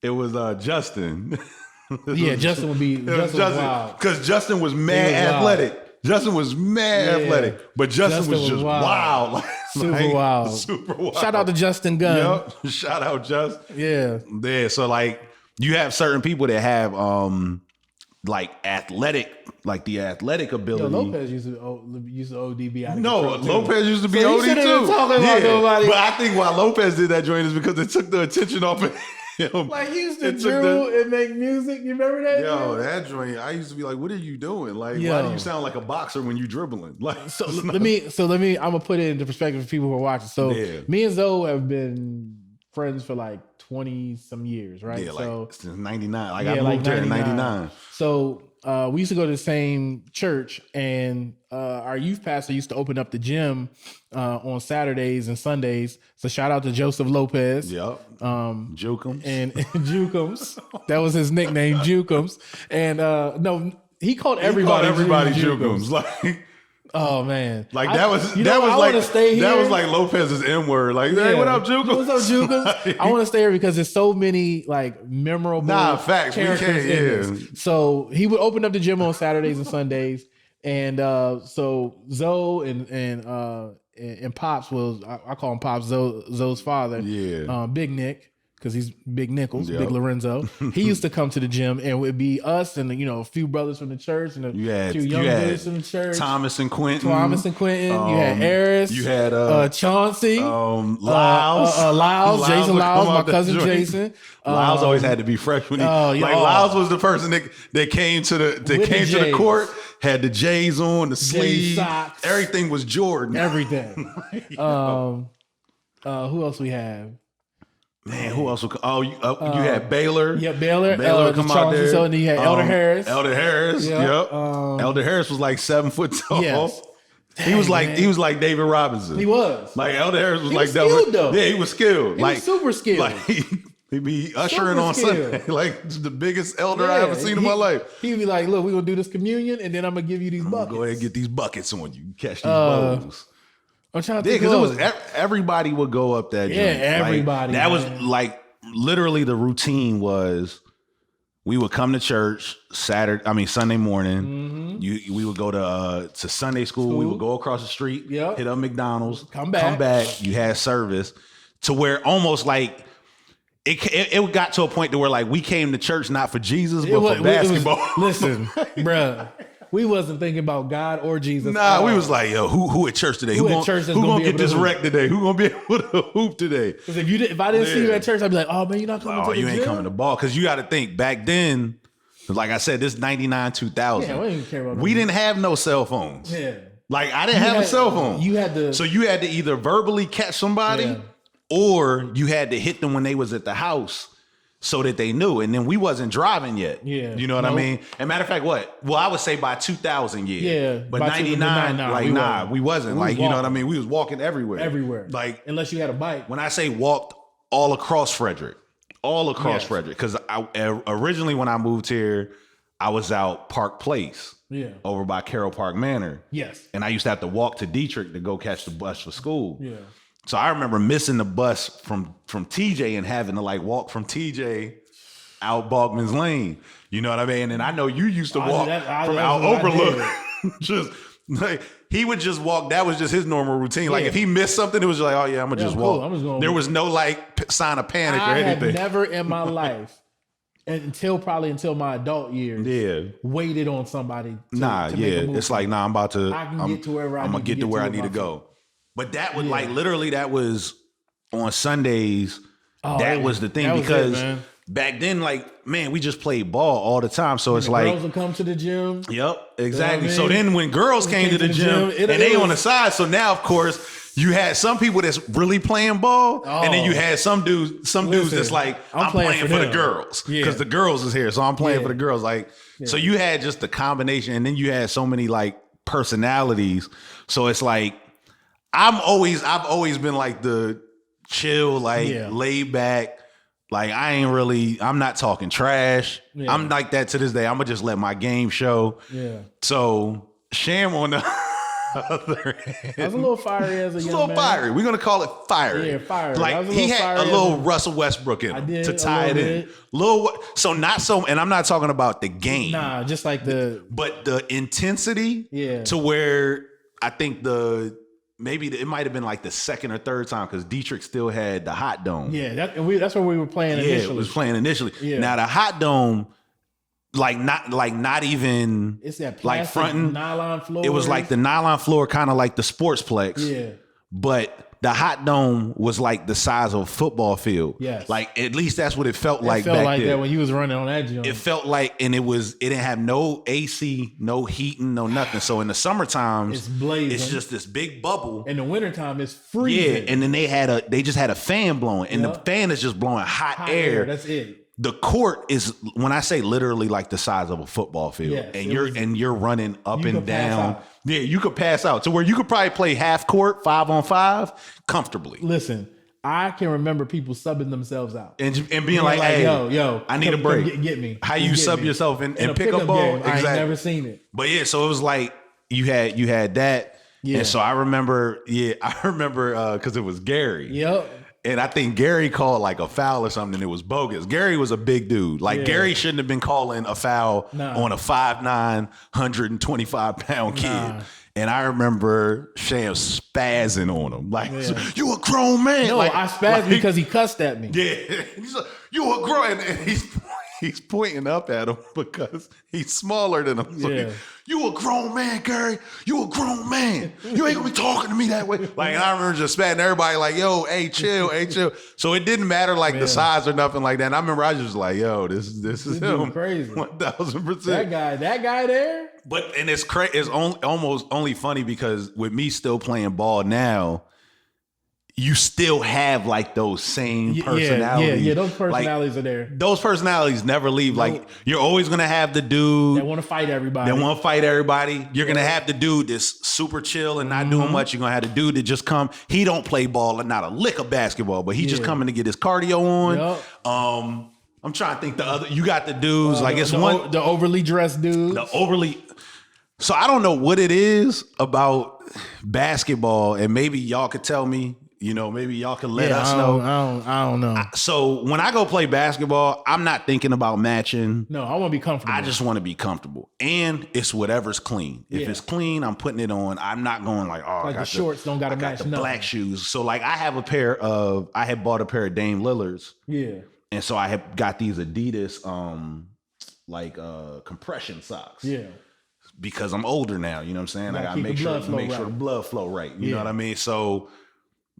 Speaker 2: It was Justin.
Speaker 1: Justin would be Justin
Speaker 2: because Justin was mad athletic. Justin was mad athletic, but Justin was just wild.
Speaker 1: Super wild. Shout out to Justin Gunn.
Speaker 2: Yep. Shout out Justin.
Speaker 1: Yeah.
Speaker 2: So like you have certain people that have like the athletic ability.
Speaker 1: Yo, Lopez used to ODB out of
Speaker 2: No,
Speaker 1: control,
Speaker 2: Lopez used to be
Speaker 1: so
Speaker 2: OD too.
Speaker 1: Talking about nobody.
Speaker 2: But I think why Lopez did that joint is because it took the attention off of him.
Speaker 1: Like he used to drill and make music. You remember that?
Speaker 2: Yo, that joint. I used to be like, "What are you doing? Like, why do you sound like a boxer when you dribbling?" Like,
Speaker 1: let me. I'm gonna put it into perspective for people who are watching. So, me and Zoe have been friends for like 20 some years, right?
Speaker 2: Yeah,
Speaker 1: so
Speaker 2: like since '99. Like I moved there in '99.
Speaker 1: So we used to go to the same church, and our youth pastor used to open up the gym on Saturdays and Sundays. So shout out to Joseph Lopez.
Speaker 2: Yep. Jukums.
Speaker 1: And Jukums. That was his nickname, Jukums. And no, he called everybody
Speaker 2: Jukums. Like,
Speaker 1: oh man,
Speaker 2: like that was like Lopez's M word. Like, hey, what up, Jukums?
Speaker 1: What's up, Jukums? I want to stay here because there's so many like memorable
Speaker 2: facts.
Speaker 1: characters in this. So he would open up the gym on Saturdays and Sundays, and so Zoe and Pops was I call him Pops, Zoe's father.
Speaker 2: Yeah,
Speaker 1: Big Nick. Because he's Big Nichols, Big Lorenzo. He used to come to the gym, and it would be us and a few brothers from the church and a few young boys from the church.
Speaker 2: Thomas and Quentin.
Speaker 1: You had Eris.
Speaker 2: You had
Speaker 1: Chauncey.
Speaker 2: Lyles.
Speaker 1: Jason Lyles, my cousin Jason.
Speaker 2: Lyles always had to be fresh when Lyles was the person that came to the court, had the J's on, the sleeves, socks. Everything was Jordan.
Speaker 1: Everything. Who else we have?
Speaker 2: Man, who else? You had Baylor.
Speaker 1: Yeah, Baylor.
Speaker 2: Baylor come out there.
Speaker 1: So, and you had Elder Harris.
Speaker 2: Yep. Elder Harris was like 7 foot tall.
Speaker 1: Yes. Dang,
Speaker 2: he was like David Robinson.
Speaker 1: He was.
Speaker 2: Like Elder Harris was
Speaker 1: skilled, though.
Speaker 2: Yeah, he was skilled.
Speaker 1: He was super skilled.
Speaker 2: Like he'd be ushering on Sunday. Like the biggest elder I ever seen in my life.
Speaker 1: He'd be like, "Look, we're gonna do this communion, and then I'm gonna give you these buckets.
Speaker 2: Go ahead and get these buckets on you. Catch these bowls."
Speaker 1: I'm trying to think.
Speaker 2: Because it was everybody would go up that.
Speaker 1: Yeah,
Speaker 2: joint.
Speaker 1: everybody.
Speaker 2: That was like literally the routine was. We would come to church Sunday morning.
Speaker 1: Mm-hmm.
Speaker 2: We would go to Sunday school. We would go across the street, hit up McDonald's,
Speaker 1: come back.
Speaker 2: You had service to where almost like it got to a point to where like we came to church not for Jesus but for basketball.
Speaker 1: Listen, bruh. We wasn't thinking about God or Jesus.
Speaker 2: Nah, we was like, yo, who at church today? Who gonna get this wreck today? Who gonna be able to hoop today?
Speaker 1: Because if I didn't see you at church, I'd be like, oh man, you're not coming to the gym?
Speaker 2: You ain't coming to ball. Because you got to think, back then, like I said, this 99, 2000.
Speaker 1: Yeah, we didn't care about
Speaker 2: we didn't have no cell phones.
Speaker 1: Yeah.
Speaker 2: Like I didn't have a cell phone. So you had to either verbally catch somebody or you had to hit them when they was at the house. So that they knew, and then we wasn't driving yet.
Speaker 1: Yeah,
Speaker 2: you know what I mean. And matter of fact, I would say by 2000, but 99, we wasn't. Like you know what I mean. We was walking everywhere. Like
Speaker 1: unless you had a bike.
Speaker 2: When I say walked, all across Frederick, Frederick. Because originally when I moved here, I was out Park Place, over by Carroll Park Manor.
Speaker 1: Yes,
Speaker 2: and I used to have to walk to Dietrich to go catch the bus for school.
Speaker 1: Yeah.
Speaker 2: So I remember missing the bus from TJ and having to like walk from TJ out Bogman's Lane. You know what I mean? And I know you used to walk from out Overlook. Just like he would just walk. That was just his normal routine. Like if he missed something, it was like, oh yeah, I'm gonna just walk. There was no like sign of panic or anything.
Speaker 1: I had never in my life until my adult years waited on somebody to make a move.
Speaker 2: It's like I'm about to
Speaker 1: get to wherever
Speaker 2: I'm gonna get to where I need to go. But that was like literally that was on Sundays. That was the thing because back then, like, man, we just played ball all the time. So it's like
Speaker 1: girls would come to the gym.
Speaker 2: Yep, exactly. You know what I mean? So then when girls came to the gym and they on the side, so now of course you had some people that's really playing ball, and then you had some dudes that's like, I'm playing for the girls because the girls is here, so I'm playing for the girls. Like, so you had just the combination, and then you had so many like personalities. So it's like. I've always been like the chill, like laid back, like I'm not talking trash. Yeah. I'm like that to this day. I'm gonna just let my game show. Yeah. So Sham on the other hand,
Speaker 1: I was a little fiery as a young man.
Speaker 2: A little fiery. We're gonna call it fiery.
Speaker 1: Yeah, fiery.
Speaker 2: Like he had a little Russell Westbrook in him to tie it in. And I'm not talking about the game.
Speaker 1: Nah, just like
Speaker 2: but the intensity. Yeah. To where I think maybe it might have been like the second or third time because Dietrich still had the hot dome.
Speaker 1: Yeah, that's where we were playing initially.
Speaker 2: Yeah, it was playing initially.
Speaker 1: Yeah.
Speaker 2: Now the hot dome, Like not even.
Speaker 1: It's that
Speaker 2: like fronting
Speaker 1: nylon floor.
Speaker 2: It was like the nylon floor, kind of like the Sportsplex.
Speaker 1: Yeah.
Speaker 2: But the hot dome was like the size of a football field.
Speaker 1: Yes.
Speaker 2: Like at least that's what it felt like.
Speaker 1: It felt
Speaker 2: back
Speaker 1: like
Speaker 2: then.
Speaker 1: that when you was running on that joint.
Speaker 2: It felt like, and it didn't have no AC, no heating, no nothing. So in the summertime,
Speaker 1: it's blazing.
Speaker 2: It's just this big bubble.
Speaker 1: In the wintertime, it's freezing.
Speaker 2: Yeah, and then they just had a fan blowing, and the fan is just blowing hot air.
Speaker 1: That's it.
Speaker 2: The court is, when I say literally, like the size of a football field, and you're running up and down. Yeah, you could pass out to where you could probably play half court, 5-on-5 comfortably.
Speaker 1: Listen, I can remember people subbing themselves out
Speaker 2: and being like, "Hey,
Speaker 1: yo,
Speaker 2: I need a break.
Speaker 1: Get me."
Speaker 2: How you sub yourself and pick up ball?
Speaker 1: Exactly. I ain't never seen it.
Speaker 2: But yeah, so it was like you had that. Yeah. And so I remember because it was Gary.
Speaker 1: Yep.
Speaker 2: And I think Gary called like a foul or something, and it was bogus. Gary was a big dude. Like Gary shouldn't have been calling a foul on a 5'9", 125-pound kid. And I remember Sham spazzing on him. Like, you a grown man.
Speaker 1: No, I spazzed because he cussed at me.
Speaker 2: Yeah. He's like, you a grown, and he's pointing up at him because he's smaller than him. So you a grown man, Gary. You a grown man. You ain't gonna be talking to me that way. Like, and I remember just spatting everybody like, yo, hey, chill. So it didn't matter like the size or nothing like that. And I remember I was just like, yo, this is him.
Speaker 1: Crazy.
Speaker 2: 1000%.
Speaker 1: That guy there.
Speaker 2: But and it's crazy. It's almost only funny because with me still playing ball now, you still have like those same personalities.
Speaker 1: Yeah, those personalities are there.
Speaker 2: Those personalities never leave. Like, you're always gonna have the dude
Speaker 1: that want to fight everybody.
Speaker 2: You're gonna have the dude that's super chill and not doing much. You're gonna have the dude that just come. He don't play ball and not a lick of basketball, but he just coming to get his cardio on. Yep. I'm trying to think the other. You got the dudes
Speaker 1: the overly dressed dudes.
Speaker 2: So I don't know what it is about basketball, and maybe y'all could tell me. You know, maybe y'all can let us know.
Speaker 1: I don't know.
Speaker 2: So when I go play basketball, I'm not thinking about matching.
Speaker 1: No, I want to be comfortable.
Speaker 2: I just want to be comfortable. And it's whatever's clean. If it's clean, I'm putting it on. I'm not going like, oh,
Speaker 1: like the shorts don't got to match
Speaker 2: the black shoes. So like I had bought a pair of Dame Lillards.
Speaker 1: Yeah.
Speaker 2: And so I have got these Adidas compression socks.
Speaker 1: Yeah.
Speaker 2: Because I'm older now, you know what I'm saying? I gotta make sure the blood flow right. You know what I mean? So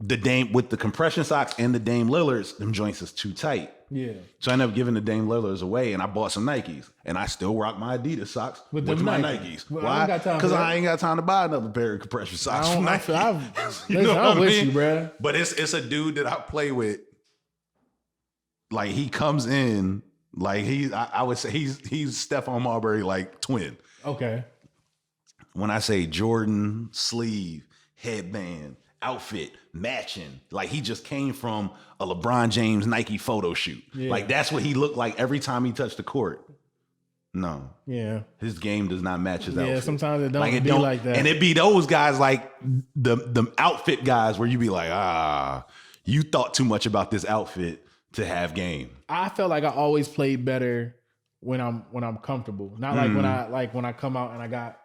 Speaker 2: the Dame with the compression socks and the Dame Lillards, them joints is too tight.
Speaker 1: Yeah.
Speaker 2: So I ended up giving the Dame Lillards away, and I bought some Nikes, and I still rock my Adidas socks with my Nikes. Why? Because I ain't got time to buy another pair of compression socks from Nike.
Speaker 1: I'm with you, bro.
Speaker 2: But it's a dude that I play with. Like he comes in, like I would say he's Stephon Marbury like twin.
Speaker 1: Okay.
Speaker 2: When I say Jordan sleeve, headband, outfit, matching, like he just came from a LeBron James Nike photo shoot. Yeah. Like that's what he looked like every time he touched the court. No. Yeah. His game does not match his outfit.
Speaker 1: Yeah, sometimes it don't be like that.
Speaker 2: And it be those guys like the outfit guys where you be like, you thought too much about this outfit to have game.
Speaker 1: I felt like I always played better when I'm comfortable. Not like when I come out and I got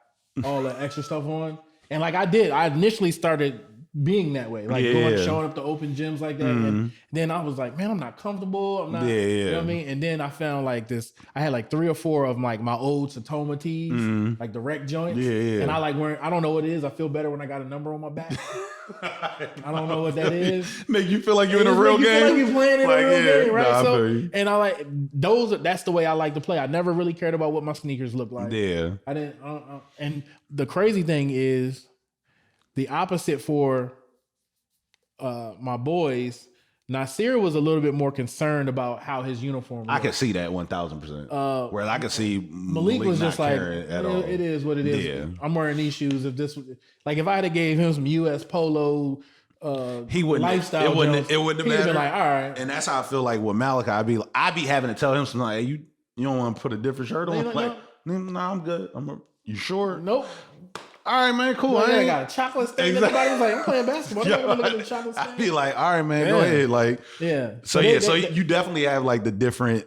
Speaker 1: all the extra stuff on. And like I initially started being that way, like showing up to open gyms like that. And then I was like, man, I'm not comfortable. I'm not, you know what I mean? And then I found like this, I had like 3 or 4 of like my old Satoma tees, like the rec joints. And I like wearing, I don't know what it is. I feel better when I got a number on my back. I don't know what that is.
Speaker 2: Make you feel like you're in a real game.
Speaker 1: Feel like you're playing in a real game, right? And I like that's the way I like to play. I never really cared about what my sneakers look like. Yeah. I didn't, and the crazy thing is, the opposite for my boys, Nasir was a little bit more concerned about how his uniform looked.
Speaker 2: I could see that 1000%. Where I could see
Speaker 1: Malik was just like, it is what it is. Yeah. I'm wearing these shoes. If I had gave him some US Polo
Speaker 2: he wouldn't
Speaker 1: lifestyle,
Speaker 2: it wouldn't have mattered.
Speaker 1: Been like, all right.
Speaker 2: And that's how I feel like with Malachi. I'd be having to tell him something like, hey, you don't want to put a different shirt on? No, I'm good. You sure?
Speaker 1: Nope.
Speaker 2: All right, man, cool.
Speaker 1: I got a chocolate stain. Everybody was like, I'm playing basketball. I'm looking at the chocolate stain.
Speaker 2: I'd be like, all right, man, go ahead. Like, So you definitely have like the different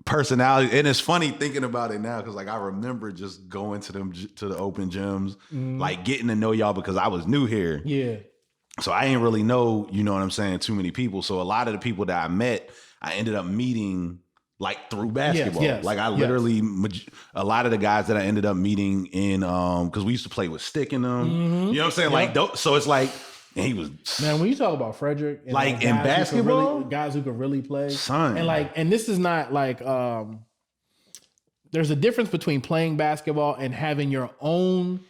Speaker 2: personality. And it's funny thinking about it now because like I remember just going to the open gyms, like getting to know y'all because I was new here. Yeah. So I ain't really know, you know what I'm saying, too many people. So a lot of the people that I met, I ended up meeting like through basketball. Like I literally, a lot of the guys that I ended up meeting in, because we used to play with Stick in them. You know what I'm saying? Like, so it's like, and he was,
Speaker 1: man, when you talk about Frederick, and
Speaker 2: like in basketball,
Speaker 1: guys who could really play,
Speaker 2: son,
Speaker 1: and this is not like, there's a difference between playing basketball and having your own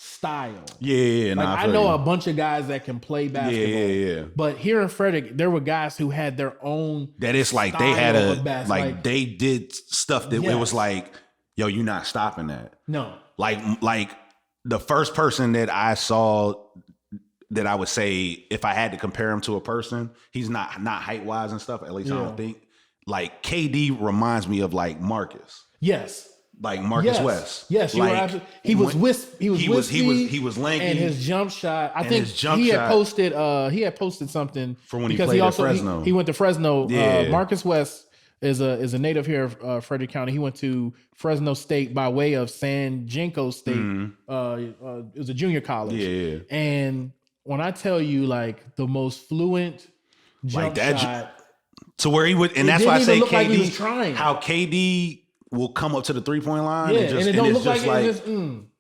Speaker 1: style.
Speaker 2: Yeah.
Speaker 1: Like I know a bunch of guys that can play basketball.
Speaker 2: Yeah.
Speaker 1: But here in Frederick, there were guys who had their own.
Speaker 2: That it's like they had like they did stuff that it was like, yo, you're not stopping that.
Speaker 1: No.
Speaker 2: Like the first person that I saw that I would say if I had to compare him to a person, he's not height wise and stuff. At least I don't think. Like KD reminds me of like Marcus.
Speaker 1: Yes.
Speaker 2: Like Marcus West.
Speaker 1: Yes, you
Speaker 2: like,
Speaker 1: were absolutely. He was
Speaker 2: lanky.
Speaker 1: And his jump shot. I think he had posted something
Speaker 2: for when he played at Fresno.
Speaker 1: He went to Fresno. Marcus West is a native here of Frederick County. He went to Fresno State by way of San Jacinto State. It was a junior college.
Speaker 2: Yeah.
Speaker 1: And when I tell you, like the most fluent jump shot,
Speaker 2: to where he would, and that's why I say KD.
Speaker 1: Like he was trying.
Speaker 2: How KD will come up to the 3-point line
Speaker 1: and it don't look like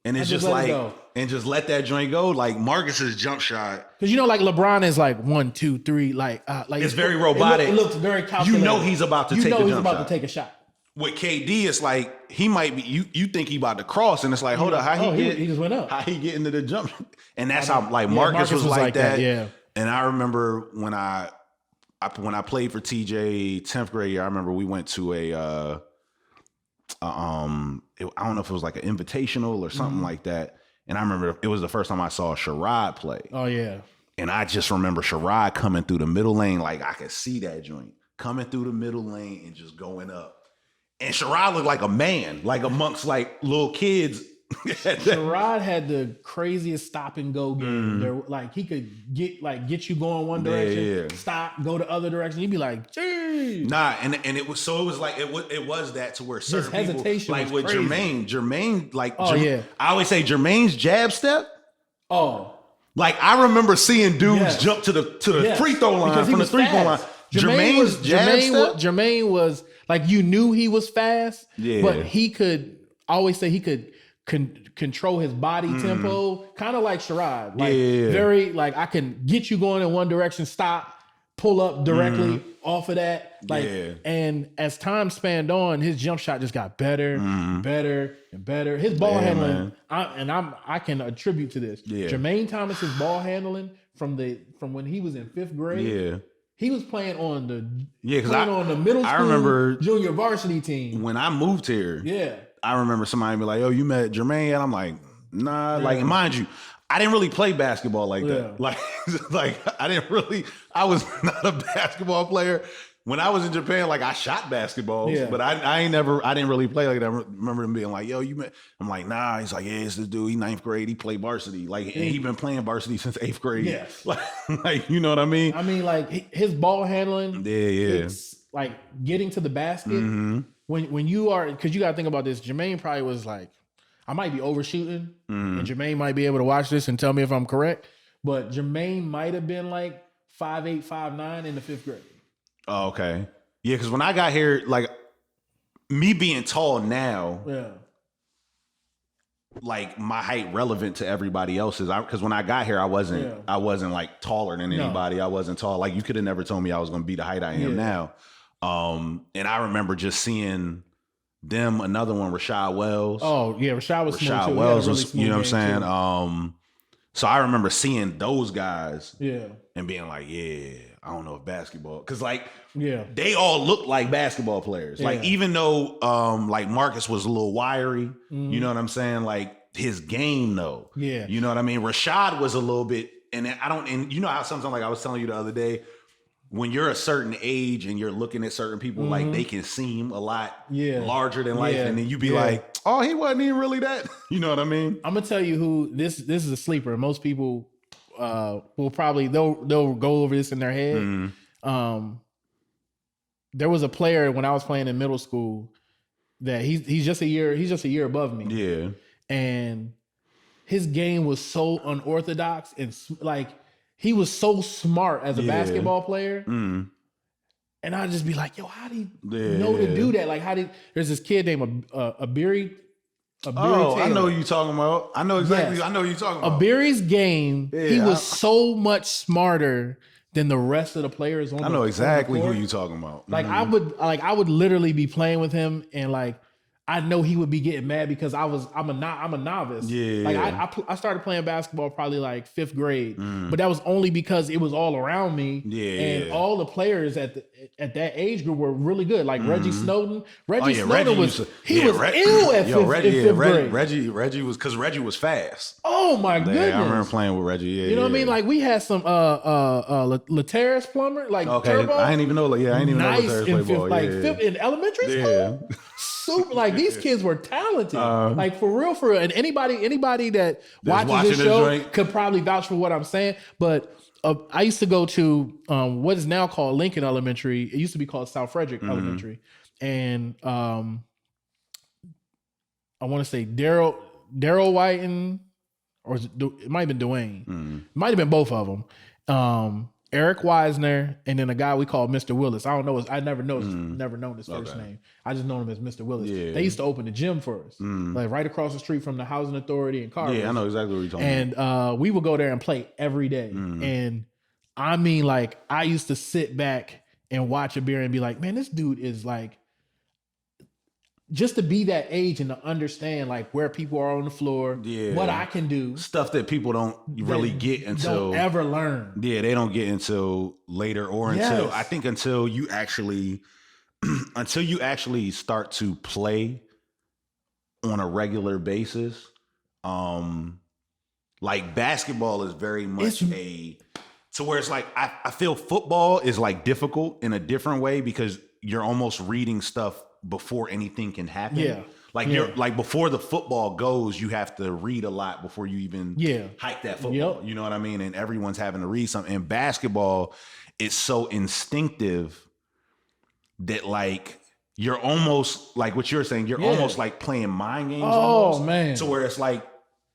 Speaker 2: and it's just like and just let that joint go. Like Marcus's jump shot,
Speaker 1: because like LeBron is like 1, 2, 3, like
Speaker 2: it's very robotic.
Speaker 1: It looks very calculated.
Speaker 2: You know he's about to
Speaker 1: to take a shot.
Speaker 2: With KD, it's like he might be. You think he about to cross, and it's like, hold on,
Speaker 1: he just went up.
Speaker 2: How he get into the jump? And that's how like Marcus was like that.
Speaker 1: Yeah.
Speaker 2: And I remember when I played for TJ 10th grade year, I remember we went to I don't know if it was like an invitational or something like that. And I remember it was the first time I saw Sherrod play.
Speaker 1: Oh yeah.
Speaker 2: And I just remember Sherrod coming through the middle lane. Like I could see that joint coming through the middle lane and just going up. And Sherrod looked like a man, like amongst like little kids.
Speaker 1: Sherrod had the craziest stop and go game. There, like he could get you going one direction, stop, go the other direction. You'd be like, geez.
Speaker 2: Nah, and it was like it was that to where certain people like with
Speaker 1: crazy.
Speaker 2: Jermaine like
Speaker 1: I
Speaker 2: always say Jermaine's jab step.
Speaker 1: Oh,
Speaker 2: like I remember seeing dudes jump to the free throw line from the 3-point line. Jermaine's jab step.
Speaker 1: Jermaine was like, you knew he was fast, but he could control his body tempo, kind of like Sherrod. Like very like I can get you going in one direction, stop, pull up directly off of that. Like and as time spanned on, his jump shot just got better, better, and better. His ball handling, I can attribute to this. Jermaine Thomas's ball handling from when he was in 5th grade. He was playing on the on the middle school,
Speaker 2: I remember
Speaker 1: junior varsity team.
Speaker 2: When I moved here. I remember somebody be like, "Oh, you met Jermaine?" And I'm like, "Nah." Like, and mind you, I didn't really play basketball like that. Like I was not a basketball player. When I was in Japan, like I shot basketballs, but I didn't really play like that. I remember him being like, "Yo, you met?" I'm like, "Nah." He's like, "Yeah, it's this dude. He 9th grade. He played varsity. Like, and he been playing varsity since 8th grade.
Speaker 1: Yes.
Speaker 2: Like, you know what I mean?
Speaker 1: I mean, like his ball handling. It's like getting to the basket. When you are, because you got to think about this, Jermaine probably was like, I might be overshooting, and Jermaine might be able to watch this and tell me if I'm correct, but Jermaine might have been like 5'8", 5'9" in the 5th grade.
Speaker 2: Oh, okay. Yeah, because when I got here, like me being tall now, like my height relevant to everybody else's. Because when I got here, I wasn't like taller than anybody. No. I wasn't tall. Like you could have never told me I was going to be the height I am now. And I remember just seeing them, another one, Rashad Wells.
Speaker 1: Oh yeah, Rashad
Speaker 2: Wells was, you know what I'm saying? So I remember seeing those guys and being like, I don't know if basketball, because like they all look like basketball players. Like even though like Marcus was a little wiry, you know what I'm saying? Like his game though. You know what I mean? Rashad was a little bit, and you know how sometimes, like I was telling you the other day, when you're a certain age and you're looking at certain people, like they can seem a lot larger than life, and then you be like, "Oh, he wasn't even really that." You know what I mean?
Speaker 1: I'm gonna tell you who this is a sleeper. Most people will probably they'll go over this in their head. There was a player when I was playing in middle school that he's just a year above me.
Speaker 2: Yeah,
Speaker 1: and his game was so unorthodox and like. He was so smart as a basketball player, And I'd just be like, yo, how do you know to do that? Like, there's this kid named Uhrise.
Speaker 2: I know who you talking about. I know exactly. Yes. I know who you talking about.
Speaker 1: Uhrise's game, he was so much smarter than the rest of the players on the court. I know
Speaker 2: exactly who you talking about.
Speaker 1: Like I would literally be playing with him, and like I know he would be getting mad because I'm a novice. Yeah. Like I started playing basketball probably like 5th grade, but that was only because it was all around me. Yeah. And all the players at that age group were really good. Like Reggie Snowden. Reggie was ill at 5th grade.
Speaker 2: Reggie was because Reggie was fast.
Speaker 1: Oh my goodness.
Speaker 2: I remember playing with Reggie. Yeah.
Speaker 1: You know what I mean? Like we had some Laterras Plummer, like Turbo.
Speaker 2: I didn't even know. Like, I didn't even know Laterras played ball.
Speaker 1: Like 5th in elementary school. Yeah. Super, like these kids were talented, like for real. And anybody that watches this show could probably vouch for what I'm saying. But I used to go to what is now called Lincoln Elementary. It used to be called South Frederick Elementary, and I want to say Daryl Whiten, or it might have been Dwayne. It might have been both of them. Eric Wisner, and then a guy we call Mr. Willis. I don't know. I never known his first name. I just know him as Mr. Willis. Yeah. They used to open the gym for us, like right across the street from the Housing Authority in Carver.
Speaker 2: Yeah, I know exactly what you're talking
Speaker 1: about. And we would go there and play every day. And I mean, like I used to sit back and watch a beer and be like, man, this dude is like, just to be that age and to understand like where people are on the floor, what I can do.
Speaker 2: Stuff that people don't really get until...
Speaker 1: Don't ever learn.
Speaker 2: Yeah, they don't get until later or until... I think until you actually start to play on a regular basis. Like basketball is very much to where it's like, I feel football is like difficult in a different way because you're almost reading stuff before anything can happen. Yeah. Like you're like before the football goes, you have to read a lot before you even hike that football. Yep. You know what I mean? And everyone's having to read something. And basketball is so instinctive that like you're almost like what you're saying, you're almost like playing mind games.
Speaker 1: Oh man.
Speaker 2: So where it's like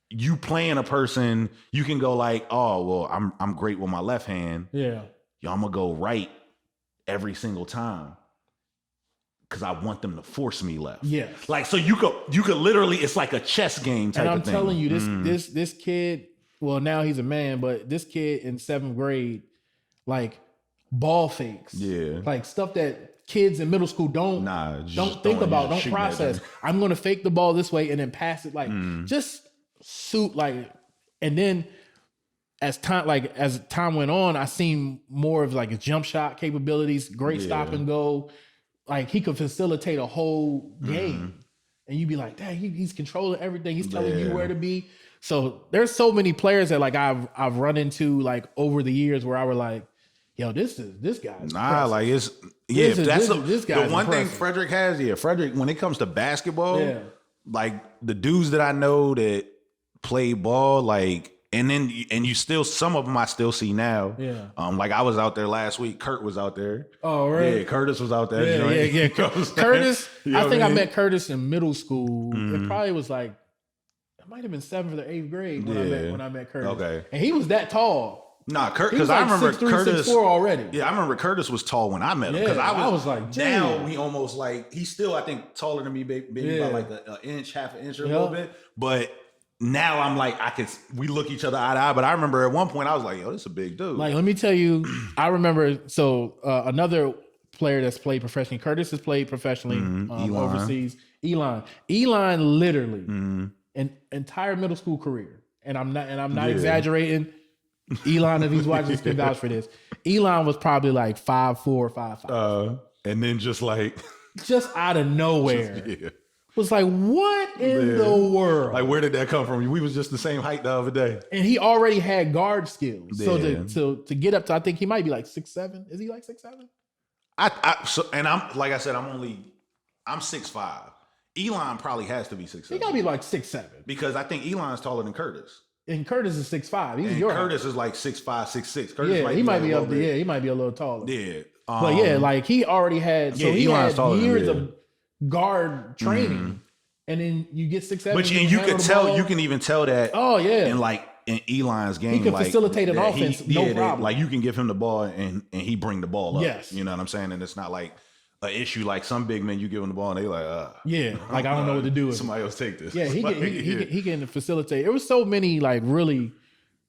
Speaker 2: you playing a person, you can go like, oh well, I'm great with my left hand. Yeah. Yo, I'm gonna go right every single time. Because I want them to force me left. Yeah. Like, so you could literally, it's like a chess game type of thing.
Speaker 1: And I'm telling you, this kid, well, now he's a man, but this kid in 7th grade, like ball fakes. Yeah. Like stuff that kids in middle school don't think about, don't process. I'm going to fake the ball this way and then pass it. Like just suit like, and then as time went on, I seen more of like his jump shot capabilities, great stop and go. Like he could facilitate a whole game, and you'd be like, "Dang, he's controlling everything. He's telling you where to be." So there's so many players that like I've run into like over the years where I were like, "Yo, this guy's
Speaker 2: impressive. Like it's this guy's the one thing Frederick has. Yeah, Frederick when it comes to basketball, like the dudes that I know that play ball, like. And you still, some of them I still see now. Yeah. Like I was out there last week. Kurt was out there.
Speaker 1: Oh, right.
Speaker 2: Yeah, Curtis was out there.
Speaker 1: Yeah. Curtis, I think I met Curtis in middle school. It probably was like, it might have been 7th or 8th grade when I met Curtis. Okay. And he was that tall.
Speaker 2: Nah, because I remember
Speaker 1: 6'3",
Speaker 2: Curtis
Speaker 1: 6'4" already.
Speaker 2: Yeah, I remember Curtis was tall when I met him. Because I was like, now he almost like, he's still, I think, taller than me, maybe by like an inch, half an inch or a little bit. But now I'm like, we look each other eye to eye, but I remember at one point I was like, yo, this is a big dude.
Speaker 1: Like, let me tell you, I remember, another player that's played professionally, Curtis has played professionally overseas. Elon literally an entire middle school career. And I'm not exaggerating. Elon, if he's watching this, can vouch for this. Elon was probably like 5'4", 5'5".
Speaker 2: And then just
Speaker 1: out of nowhere. Was like, what in the world?
Speaker 2: Like, where did that come from? We was just the same height the other day.
Speaker 1: And he already had guard skills. Yeah. So to get up to, I think he might be like 6'7". Is he like 6'7"?
Speaker 2: And I'm like I said, I'm 6'5". Elon probably has to be 6'7".
Speaker 1: He gotta be like 6'7".
Speaker 2: Because I think Elon's taller than Curtis.
Speaker 1: And Curtis is 6'5". He's
Speaker 2: Curtis is like 6'5", 6'6".
Speaker 1: Curtis he might be up there. Yeah, he might be a little taller.
Speaker 2: Yeah.
Speaker 1: But like he already had, so he Elon's had years of guard training, and then you get 6'7".
Speaker 2: But you can even tell that.
Speaker 1: Oh yeah,
Speaker 2: and like in Elon's game,
Speaker 1: he can facilitate an offense, no problem.
Speaker 2: Like you can give him the ball and he bring the ball up.
Speaker 1: Yes.
Speaker 2: You know what I'm saying? And it's not like an issue like some big men, you give them the ball and they like,
Speaker 1: like I don't know what to do with
Speaker 2: somebody else take this.
Speaker 1: Yeah, he can facilitate. There was so many like really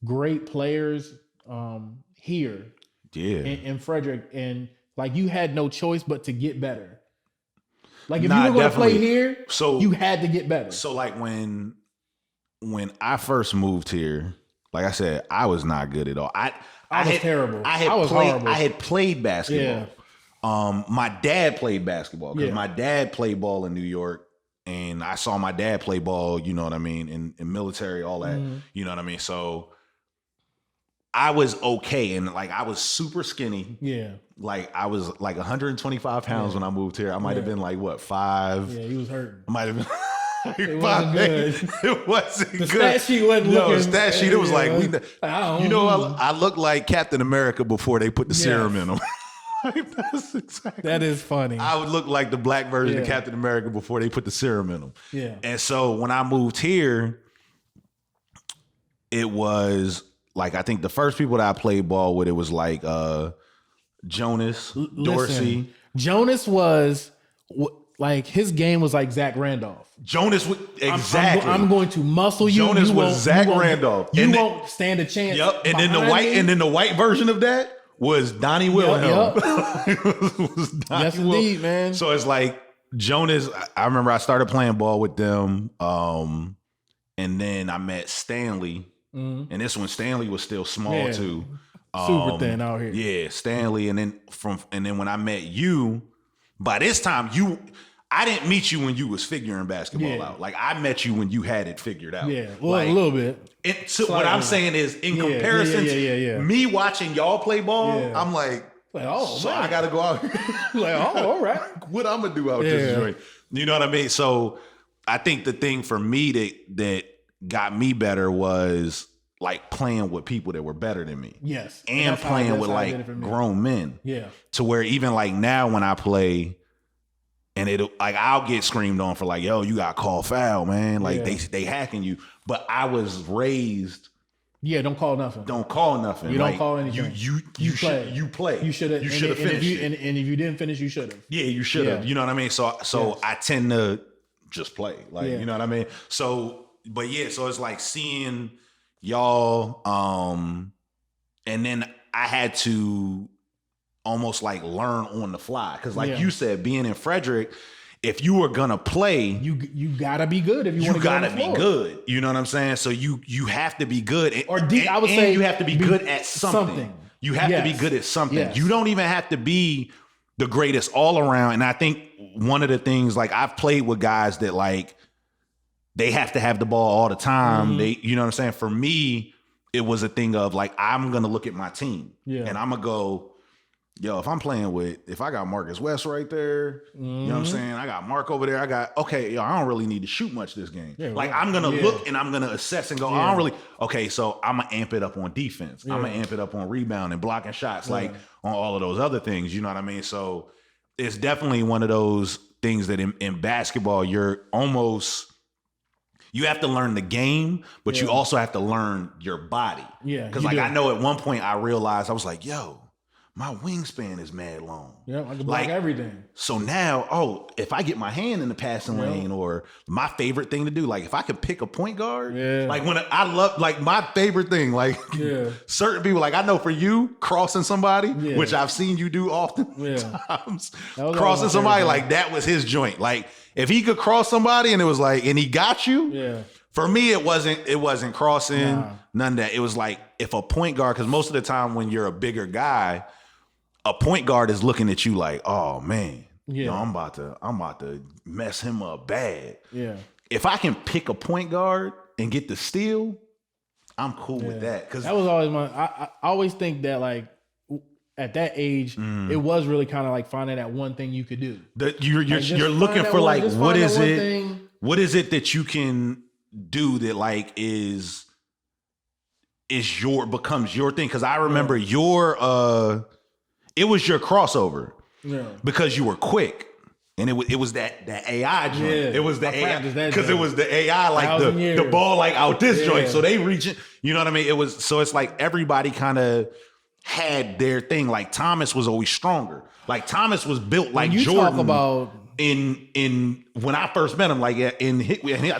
Speaker 1: great players here.
Speaker 2: Yeah.
Speaker 1: In Frederick, and like you had no choice but to get better. Like if you were going to play here, so you had to get better.
Speaker 2: So like when I first moved here, like I said, I was not good at all. I was
Speaker 1: terrible.
Speaker 2: I was horrible. I had played basketball. Yeah. My dad played basketball because my dad played ball in New York, and I saw my dad play ball. You know what I mean? In military, all that. Mm-hmm. You know what I mean? So I was okay, and like I was super skinny.
Speaker 1: Yeah.
Speaker 2: Like I was like 125 pounds when I moved here. I might have been like what 5.
Speaker 1: Yeah, he was hurting.
Speaker 2: I might have been.
Speaker 1: It wasn't good.
Speaker 2: It wasn't
Speaker 1: the
Speaker 2: good.
Speaker 1: Stat sheet wasn't looking.
Speaker 2: Stat sheet. It was like I looked like Captain America before they put the serum in him. That's exactly.
Speaker 1: That is funny.
Speaker 2: I would look like the black version of Captain America before they put the serum in him.
Speaker 1: Yeah.
Speaker 2: And so when I moved here, it was like I think the first people that I played ball with, it was like Jonas, Dorsey.
Speaker 1: Jonas was like his game was like Zach Randolph.
Speaker 2: Jonas was exactly.
Speaker 1: I'm going to muscle you.
Speaker 2: Jonas was Zach Randolph.
Speaker 1: You won't stand a chance.
Speaker 2: Yep. And then the white version of that was Donnie Wilhelm.
Speaker 1: Yep. Yes, indeed, man.
Speaker 2: So it's like Jonas. I remember I started playing ball with them, and then I met Stanley. Mm-hmm. And this one, Stanley was still small too.
Speaker 1: Super thin out here.
Speaker 2: Yeah, Stanley. And then when I met you, by this time I didn't meet you when you was figuring basketball out. Like I met you when you had it figured out.
Speaker 1: Yeah, well, like, a little bit.
Speaker 2: So what I'm saying is, in comparison to me watching y'all play ball, I'm like,
Speaker 1: oh,
Speaker 2: so
Speaker 1: man.
Speaker 2: I got to go out.
Speaker 1: Like, oh, all right.
Speaker 2: What I'm gonna do out this joint? You know what I mean? So I think the thing for me that got me better was like playing with people that were better than me.
Speaker 1: Yes.
Speaker 2: And playing with like grown men.
Speaker 1: Yeah.
Speaker 2: To where even like now when I play, and it'll like I'll get screamed on for like, yo, you got called foul, man. Like they hacking you. But I was raised.
Speaker 1: Yeah, don't call nothing.
Speaker 2: Don't call nothing.
Speaker 1: You don't call anything.
Speaker 2: You play. You play.
Speaker 1: You should have finished it. And if you didn't finish, you should have.
Speaker 2: Yeah, you should have. You know what I mean? So I tend to just play. Like, you know what I mean? So, but yeah, so it's like seeing y'all, and then I had to almost like learn on the fly. Cause like you said, being in Frederick, if you were gonna play,
Speaker 1: you gotta be good. If you gotta
Speaker 2: be good. You know what I'm saying? So you have to be good.
Speaker 1: I would say
Speaker 2: you have to be good at something. You have to be good at something. Yes. You don't even have to be the greatest all around. And I think one of the things, like I've played with guys that like they have to have the ball all the time. Mm-hmm. They, you know what I'm saying? For me, it was a thing of like, I'm gonna look at my team and I'm gonna go, yo, if I got Marcus West right there, you know what I'm saying? I got Mark over there. I don't really need to shoot much this game. Yeah, like I'm going to look and I'm going to assess and go, I don't really, so I'm going to amp it up on defense. I'm going to amp it up on rebounding, blocking shots, like on all of those other things. You know what I mean? So it's definitely one of those things that in basketball, you have to learn the game, but you also have to learn your body.
Speaker 1: Yeah.
Speaker 2: Because like I know at one point I realized, I was like, yo, my wingspan is mad long.
Speaker 1: Yeah, I can block everything.
Speaker 2: So now, if I get my hand in the passing lane, or my favorite thing to do, like if I could pick a point guard, like when I love, like my favorite thing, like certain people, like I know for you, crossing somebody, which I've seen you do often times, crossing somebody, like that was his joint. Like if he could cross somebody and it was like, and he got you, for me, it wasn't crossing, none of that. It was like if a point guard, because most of the time when you're a bigger guy, a point guard is looking at you like, oh man, I'm about to mess him up bad. Yeah. If I can pick a point guard and get the steal, I'm cool with that. Cause
Speaker 1: that was always I always think that like at that age, it was really kind of like finding that one thing you could do.
Speaker 2: You're looking for like, what is it that you can do that like becomes your thing? Cause I remember it was your crossover because you were quick. And it was that AI joint.
Speaker 1: Yeah,
Speaker 2: it was the AI because it was the AI the ball like out this joint. So they reaching, you know what I mean? It was so it's like everybody kind of had their thing. Like Thomas was always stronger. Like Thomas was built like
Speaker 1: you
Speaker 2: Jordan.
Speaker 1: Talk about
Speaker 2: in when I first met him, like I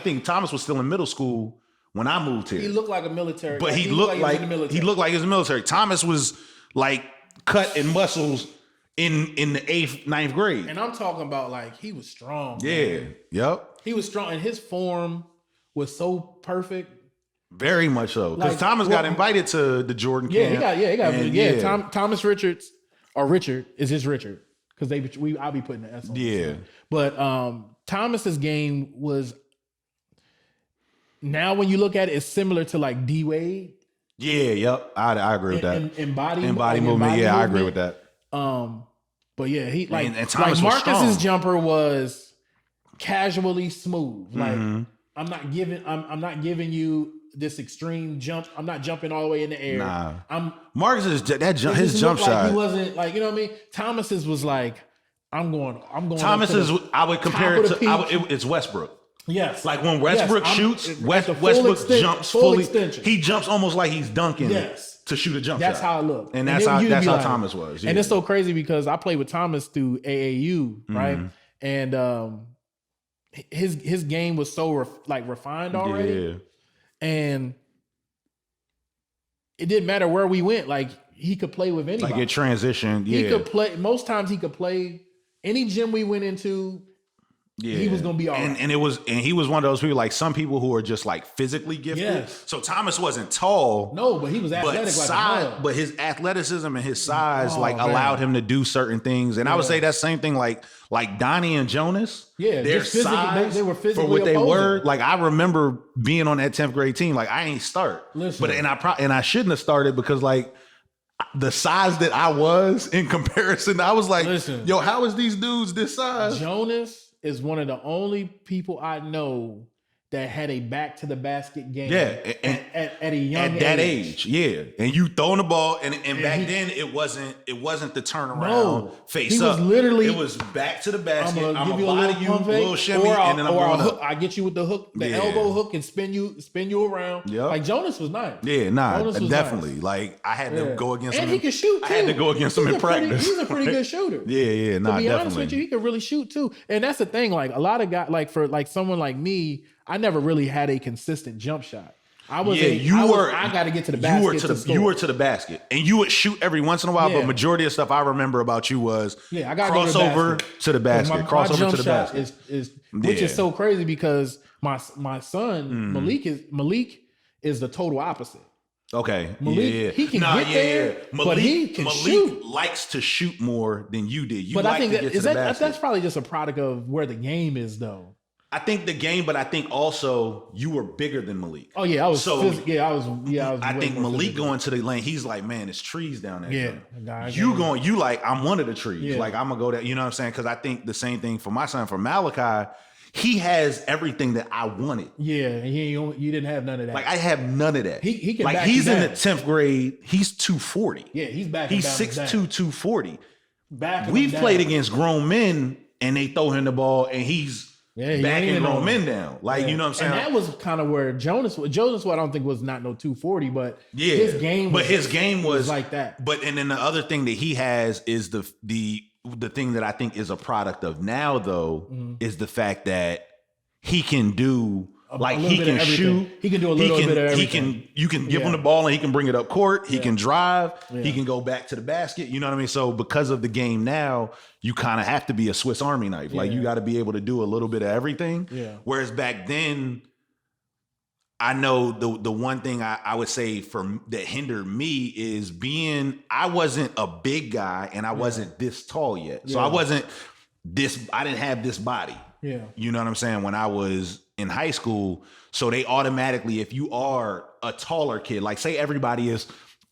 Speaker 2: think Thomas was still in middle school when I moved here.
Speaker 1: He looked like a military,
Speaker 2: but he looked like he looked like he was in the military. Thomas was like cut in muscles. In the 8th, 9th grade.
Speaker 1: And I'm talking about like he was strong.
Speaker 2: Yeah.
Speaker 1: Man.
Speaker 2: Yep.
Speaker 1: He was strong and his form was so perfect.
Speaker 2: Very much so. Because Thomas got invited to the Jordan camp.
Speaker 1: Thomas Richards or Richard is his Richard. Because I'll be putting the S on.
Speaker 2: Yeah.
Speaker 1: But Thomas's game was now when you look at it, it's similar to like D Wade.
Speaker 2: Yeah, yep. I agree with that.
Speaker 1: In body
Speaker 2: movement. Yeah, I agree with that.
Speaker 1: But yeah, he like,
Speaker 2: and
Speaker 1: like Marcus's jumper was casually smooth. Like I'm not giving you this extreme jump. I'm not jumping all the way in the air.
Speaker 2: Nah. Marcus's his jump shot.
Speaker 1: Like he wasn't like, you know what I mean? Thomas's was like, I'm going.
Speaker 2: Thomas's I would compare it to it's Westbrook.
Speaker 1: Yes.
Speaker 2: Like when Westbrook shoots, Westbrook jumps fully. He jumps almost like he's dunking.
Speaker 1: Yes.
Speaker 2: To shoot a jump
Speaker 1: that's
Speaker 2: shot.
Speaker 1: How it looked.
Speaker 2: And that's how Thomas was. Yeah.
Speaker 1: And it's so crazy because I played with Thomas through AAU, right? And his game was so refined already. Yeah. And it didn't matter where we went. Like he could play with anybody.
Speaker 2: Like it transitioned. Yeah.
Speaker 1: He could play. Most times he could play any gym we went into. Yeah. He was gonna be all right.
Speaker 2: And he was one of those people, like some people who are just like physically gifted.
Speaker 1: Yes.
Speaker 2: So Thomas wasn't tall.
Speaker 1: No, but he was athletic
Speaker 2: but his athleticism and his size allowed him to do certain things. And I would say that same thing like Donnie and Jonas.
Speaker 1: Yeah,
Speaker 2: their size
Speaker 1: they were physically
Speaker 2: for what they
Speaker 1: opposing.
Speaker 2: were. Like I remember being on that 10th grade team. Like I ain't start.
Speaker 1: Listen.
Speaker 2: But I shouldn't have started because like the size that I was in comparison, I was like, yo, how is these dudes this size?
Speaker 1: Jonas is one of the only people I know that had a back to the basket game.
Speaker 2: Yeah,
Speaker 1: at a young age.
Speaker 2: At that age, yeah. And you throwing the ball, and back then it wasn't the turnaround face up.
Speaker 1: It
Speaker 2: was back to the basket.
Speaker 1: I'm gonna give you a little
Speaker 2: shimmy, and then I'm going
Speaker 1: up. I get you with the hook, the elbow hook, and spin you around.
Speaker 2: Yep.
Speaker 1: Like Jonas was nice.
Speaker 2: Yeah, definitely. Nice. Like I had to go against him.
Speaker 1: And he could shoot too.
Speaker 2: I had to go against him in practice.
Speaker 1: He's a pretty good shooter.
Speaker 2: Yeah,
Speaker 1: to be honest with you, he could really shoot too. And that's the thing. Like a lot of guys, like for like someone like me, I never really had a consistent jump shot. I got to get to the basket.
Speaker 2: You were to the basket, and you would shoot every once in a while. But majority of stuff I remember about you was
Speaker 1: I got
Speaker 2: crossover to the basket. Crossover to the basket,
Speaker 1: which is so crazy because my son Malik is the total opposite.
Speaker 2: Okay,
Speaker 1: Malik, he can get there, but he can shoot.
Speaker 2: Malik likes to shoot more than you did.
Speaker 1: But I think that's probably just a product of where the game is, though.
Speaker 2: I think the game, but I think also you were bigger than Malik.
Speaker 1: Oh yeah, I was. I
Speaker 2: think Malik going to the lane, he's like, man, it's trees down there.
Speaker 1: Yeah,
Speaker 2: you like, I'm one of the trees. Yeah. Like I'm gonna go there. You know what I'm saying? Because I think the same thing for my son, for Malachi. He has everything that I wanted.
Speaker 1: Yeah, and you didn't have none of that.
Speaker 2: Like I have none of that.
Speaker 1: He can
Speaker 2: like
Speaker 1: back
Speaker 2: he's
Speaker 1: you
Speaker 2: in
Speaker 1: down.
Speaker 2: the 10th grade. He's 240.
Speaker 1: Yeah, he's back.
Speaker 2: He's 6'2", 240.
Speaker 1: Back.
Speaker 2: We've played against grown men, and they throw him the ball, and he's backing grown men down. Like you know what I'm saying.
Speaker 1: And that was kind of where Jonas, I don't think was not no 240, but his game was like that.
Speaker 2: But and then the other thing that he has is the thing that I think is a product of now though is the fact that he can do he can shoot.
Speaker 1: He can do a little bit of everything.
Speaker 2: You can give him the ball and he can bring it up court. He can drive. He can go back to the basket. You know what I mean? So because of the game now, you kind of have to be a Swiss Army knife. Like you got to be able to do a little bit of everything.
Speaker 1: Yeah.
Speaker 2: Whereas back then, I know the one thing I would say that hindered me is I wasn't a big guy and I wasn't this tall yet. So I didn't have this body.
Speaker 1: Yeah.
Speaker 2: You know what I'm saying? When I was in high school, so they automatically, if you are a taller kid, like say everybody is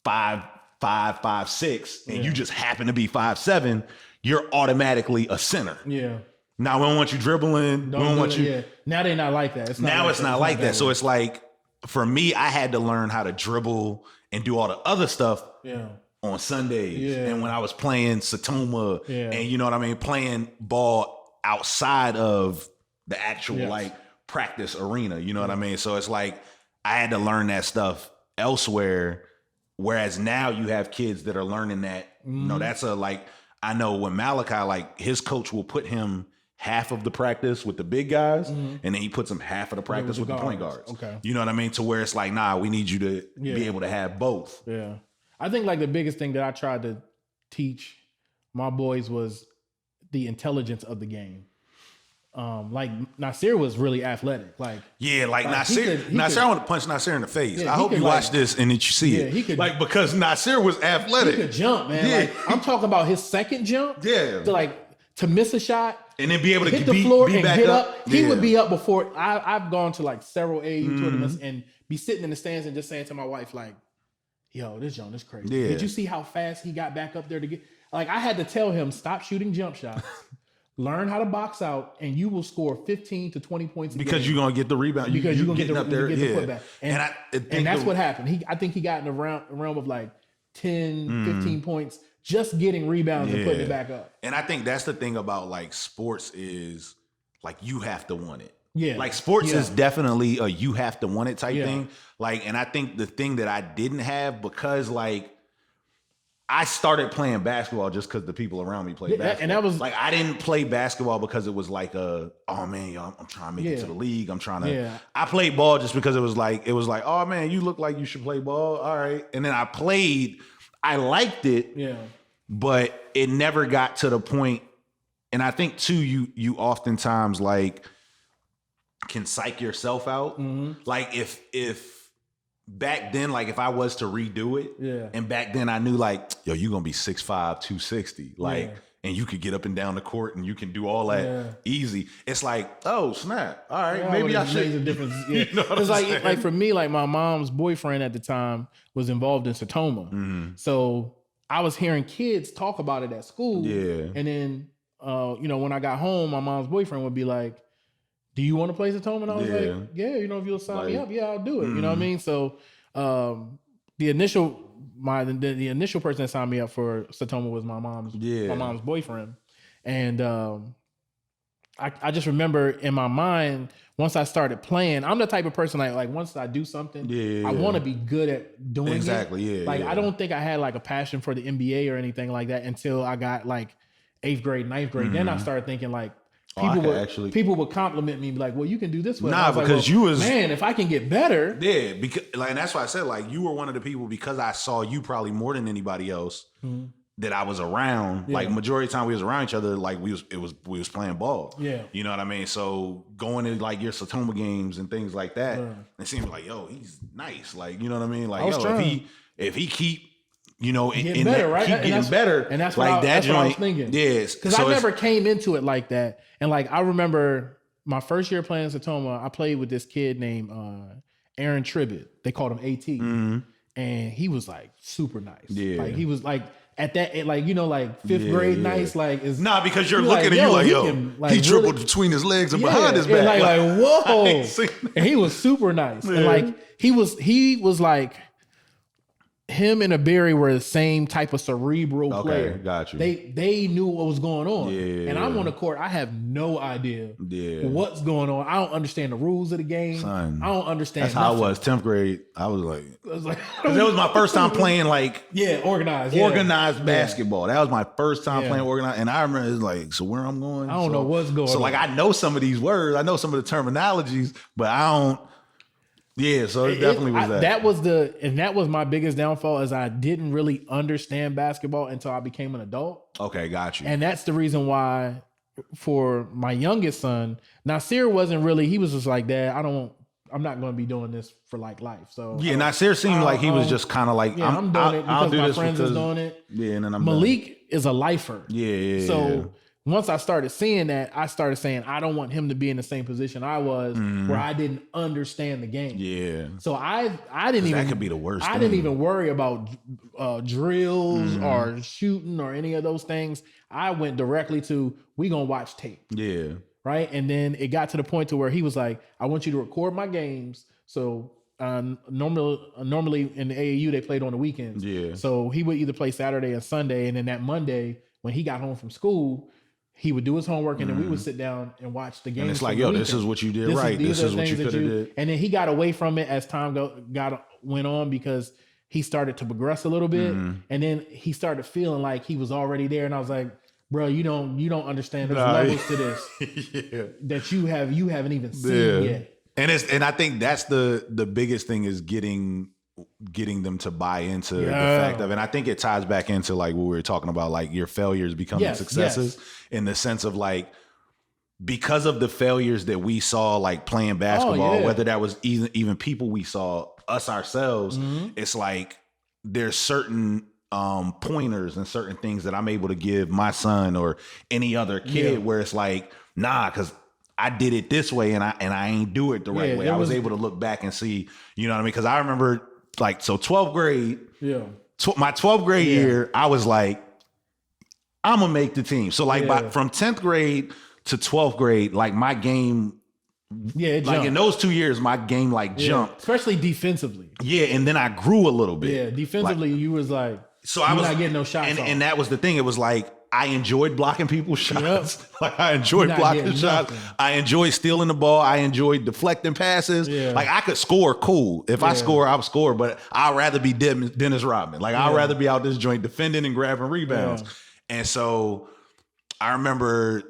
Speaker 2: 5'5", 5'6", and you just happen to be 5'7", you're automatically a center.
Speaker 1: Yeah.
Speaker 2: Now we don't want you dribbling. We don't want you.
Speaker 1: Yeah. Now they're not like that.
Speaker 2: It's not like that. So it's like for me, I had to learn how to dribble and do all the other stuff.
Speaker 1: Yeah.
Speaker 2: On Sundays and when I was playing Satoma and you know what I mean, playing ball outside of the actual like practice arena. You know what I mean? So it's like I had to learn that stuff elsewhere. Whereas now you have kids that are learning that, that's I know when Malachi, like his coach will put him half of the practice with the big guys, and then he puts him half of the practice with the point guards.
Speaker 1: Okay.
Speaker 2: You know what I mean? To where it's like, nah, we need you to be able to have both.
Speaker 1: Yeah. I think like the biggest thing that I tried to teach my boys was the intelligence of the game. Like Nasir was really athletic.
Speaker 2: Nasir, I want to punch Nasir in the face. I hope you watch this and that you see it.
Speaker 1: He could,
Speaker 2: because Nasir was athletic.
Speaker 1: He could jump, man. Yeah. I'm talking about his second jump.
Speaker 2: Yeah.
Speaker 1: To miss a shot
Speaker 2: and then be able to
Speaker 1: hit the floor and get up. He would be up before. I've gone to like several AAU tournaments and be sitting in the stands and just saying to my wife, like, yo, this John is crazy. Yeah. Did you see how fast he got back up there to get? Like, I had to tell him, stop shooting jump shots. Learn how to box out, and you will score 15 to 20 points a game.
Speaker 2: Because you're going to get the rebound.
Speaker 1: Because you're going to get
Speaker 2: up there.
Speaker 1: The putback. And that's what happened. I think he got in the realm of like 10, 15 points, just getting rebounds and putting it back up.
Speaker 2: And I think that's the thing about like sports is like you have to want it.
Speaker 1: Yeah.
Speaker 2: Like sports is definitely a you have to want it type thing. Like, and I think the thing that I didn't have because like I started playing basketball just because the people around me played basketball. And that was like I didn't play basketball because it was like oh man, yo, I'm trying to make it to the league. I'm trying to I played ball just because it was like, oh man, you look like you should play ball. All right. And then I played, I liked it. Yeah. But it never got to the point. And I think too, you oftentimes like can psych yourself out. Like if back then, like if I was to redo it, and back then I knew like, yo, you're gonna be 6'5", 260, like, and you could get up and down the court and you can do all that easy. It's like, oh snap, all right, maybe I should.
Speaker 1: A difference. Yeah. You know it's like for me, like my mom's boyfriend at the time was involved in Satoma, so I was hearing kids talk about it at school, and then when I got home, my mom's boyfriend would be like, do you want to play Satoma? And I was like, yeah, if you'll sign me up, I'll do it. You know what I mean? So the initial person that signed me up for Satoma was my mom's boyfriend. And I just remember in my mind, once I started playing, I'm the type of person like once I do something, I want to be good at doing it. I don't think I had like a passion for the NBA or anything like that until I got like 8th grade, 9th grade. Then I started thinking like, people would compliment me like, well, you can do this.
Speaker 2: Because
Speaker 1: man, if I can get better.
Speaker 2: Yeah, because and that's why I said like you were one of the people because I saw you probably more than anybody else that I was around. Like majority of the time we was around each other, like we was playing ball. Yeah. You know what I mean? So going to like your Satoma games and things like that, it seemed like, yo, he's nice. Like, you know what I mean? Like, if he keep
Speaker 1: getting better, right?
Speaker 2: Keep getting better.
Speaker 1: And that's what I was thinking.
Speaker 2: Yes.
Speaker 1: Because I never came into it like that. And like, I remember my first year playing Satoma, I played with this kid named Aaron Tribbett. They called him AT. And he was like super nice. Yeah. Like he was like at that, like, like 5th grade nice. Like, is
Speaker 2: because you're looking at you like, yo, he dribbled between his legs and behind his back.
Speaker 1: Like, whoa. And he was super nice. Yeah. And like, he was like, him and Berry were the same type of cerebral player.
Speaker 2: Got you.
Speaker 1: They knew what was going on. Yeah. And I'm on the court. I have no idea what's going on. I don't understand the rules of the game. Son, I don't understand.
Speaker 2: That's how I was. 10th grade. I was like, because that was my first time playing like organized basketball. That was my first time playing organized. And I remember it's like, so where I'm going,
Speaker 1: I don't know what's going on.
Speaker 2: So like I know some of these words, I know some of the terminologies, but I don't. Yeah, so it definitely was that.
Speaker 1: That was my biggest downfall is I didn't really understand basketball until I became an adult.
Speaker 2: Okay, got you.
Speaker 1: And that's the reason why for my youngest son, Nasir wasn't really, he was just like, Dad, I'm not going to be doing this for like life. So
Speaker 2: yeah, Nasir seemed like he was just kind of like,
Speaker 1: I'm doing it because my friends is doing it.
Speaker 2: Yeah, and then I'm
Speaker 1: Malik is a lifer.
Speaker 2: Yeah.
Speaker 1: So once I started seeing that, I started saying, I don't want him to be in the same position I was where I didn't understand the game.
Speaker 2: Yeah.
Speaker 1: So I didn't even,
Speaker 2: that could be the worst
Speaker 1: thing. Didn't even worry about drills or shooting or any of those things. I went directly to, we gonna watch tape.
Speaker 2: Yeah.
Speaker 1: Right. And then it got to the point to where he was like, I want you to record my games. So normally in the AAU, they played on the weekends.
Speaker 2: Yeah.
Speaker 1: So he would either play Saturday or Sunday. And then that Monday, when he got home from school, he would do his homework, and then we would sit down and watch the game.
Speaker 2: And it's like, yo, this is what you did right. This is what you could have did.
Speaker 1: And then he got away from it as time went on because he started to progress a little bit, and then he started feeling like he was already there. And I was like, bro, you don't understand. There's levels to this that you haven't even seen yet.
Speaker 2: And I think that's the biggest thing is getting them to buy into the fact of, and I think it ties back into like what we were talking about, like your failures becoming successes in the sense of like, because of the failures that we saw, like playing basketball, whether that was even people we saw, us ourselves, it's like there's certain pointers and certain things that I'm able to give my son or any other kid where it's like, nah, because I did it this way and I ain't do it the right way. I was able to look back and see, you know what I mean? Because I remember like, so 12th grade, my 12th grade year, I was like, I'm gonna make the team. So like from 10th grade to 12th grade, like my game, like in those 2 years, my game like jumped,
Speaker 1: especially defensively.
Speaker 2: Yeah, and then I grew a little bit.
Speaker 1: Yeah, defensively, like, you was like,
Speaker 2: so I was
Speaker 1: not getting no shots,
Speaker 2: and that was the thing. It was like I enjoyed blocking people's shots. Like I enjoyed blocking shots. I enjoyed stealing the ball. I enjoyed deflecting passes. Like I could score, cool. If I score, I'll score. But I'd rather be Dennis Rodman. Like I'd rather be out this joint defending and grabbing rebounds. And so I remember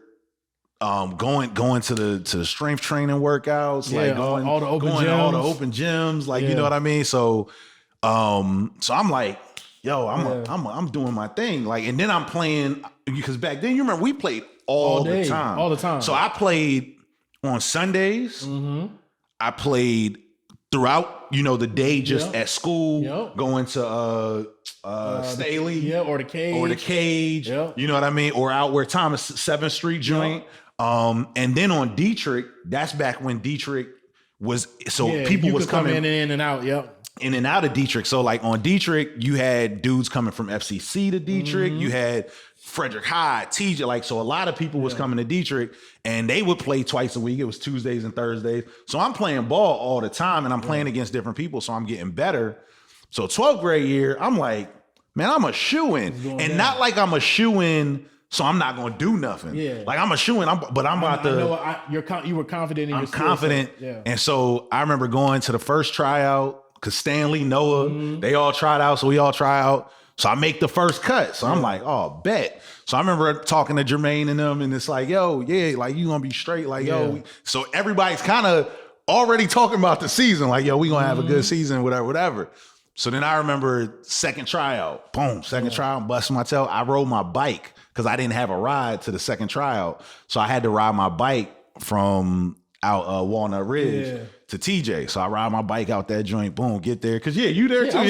Speaker 2: going to the strength training workouts, like going to all the open gyms, like you know what I mean. So I'm like, yo, I'm doing my thing, like, and then I'm playing because back then you remember we played all the time. So I played on Sundays. I played throughout, the day, just at school, going to Staley,
Speaker 1: or the Cage,
Speaker 2: you know what I mean, or out where Thomas 7th Street joint. And then on Dietrich, that's back when Dietrich was, people was coming
Speaker 1: in and out.
Speaker 2: In and out of Dietrich. So like on Dietrich, you had dudes coming from FCC to Dietrich. You had Frederick High, TJ. Like, so a lot of people was coming to Dietrich and they would play twice a week. It was Tuesdays and Thursdays. So I'm playing ball all the time and I'm playing against different people. So I'm getting better. So 12th grade year, I'm like, man, I'm a shoo-in. And not like I'm a shoo-in, so I'm not going to do nothing. Like I'm a shoo-in, but I'm about to.
Speaker 1: You were confident in your
Speaker 2: I'm confident. And so I remember going to the first tryout because Stanley, Noah, they all tried out. So we all try out. So I make the first cut. So I'm like, oh, bet. So I remember talking to Jermaine and them, and it's like, yo, like you gonna be straight. Like, yo. So everybody's kind of already talking about the season. Like, yo, we gonna have a good season, whatever. So then I remember second tryout. Boom, second tryout, busting my tail. I rode my bike because I didn't have a ride to the second tryout. So I had to ride my bike from out Walnut Ridge to TJ. So I ride my bike out that joint, boom, get there. Cause you there too. So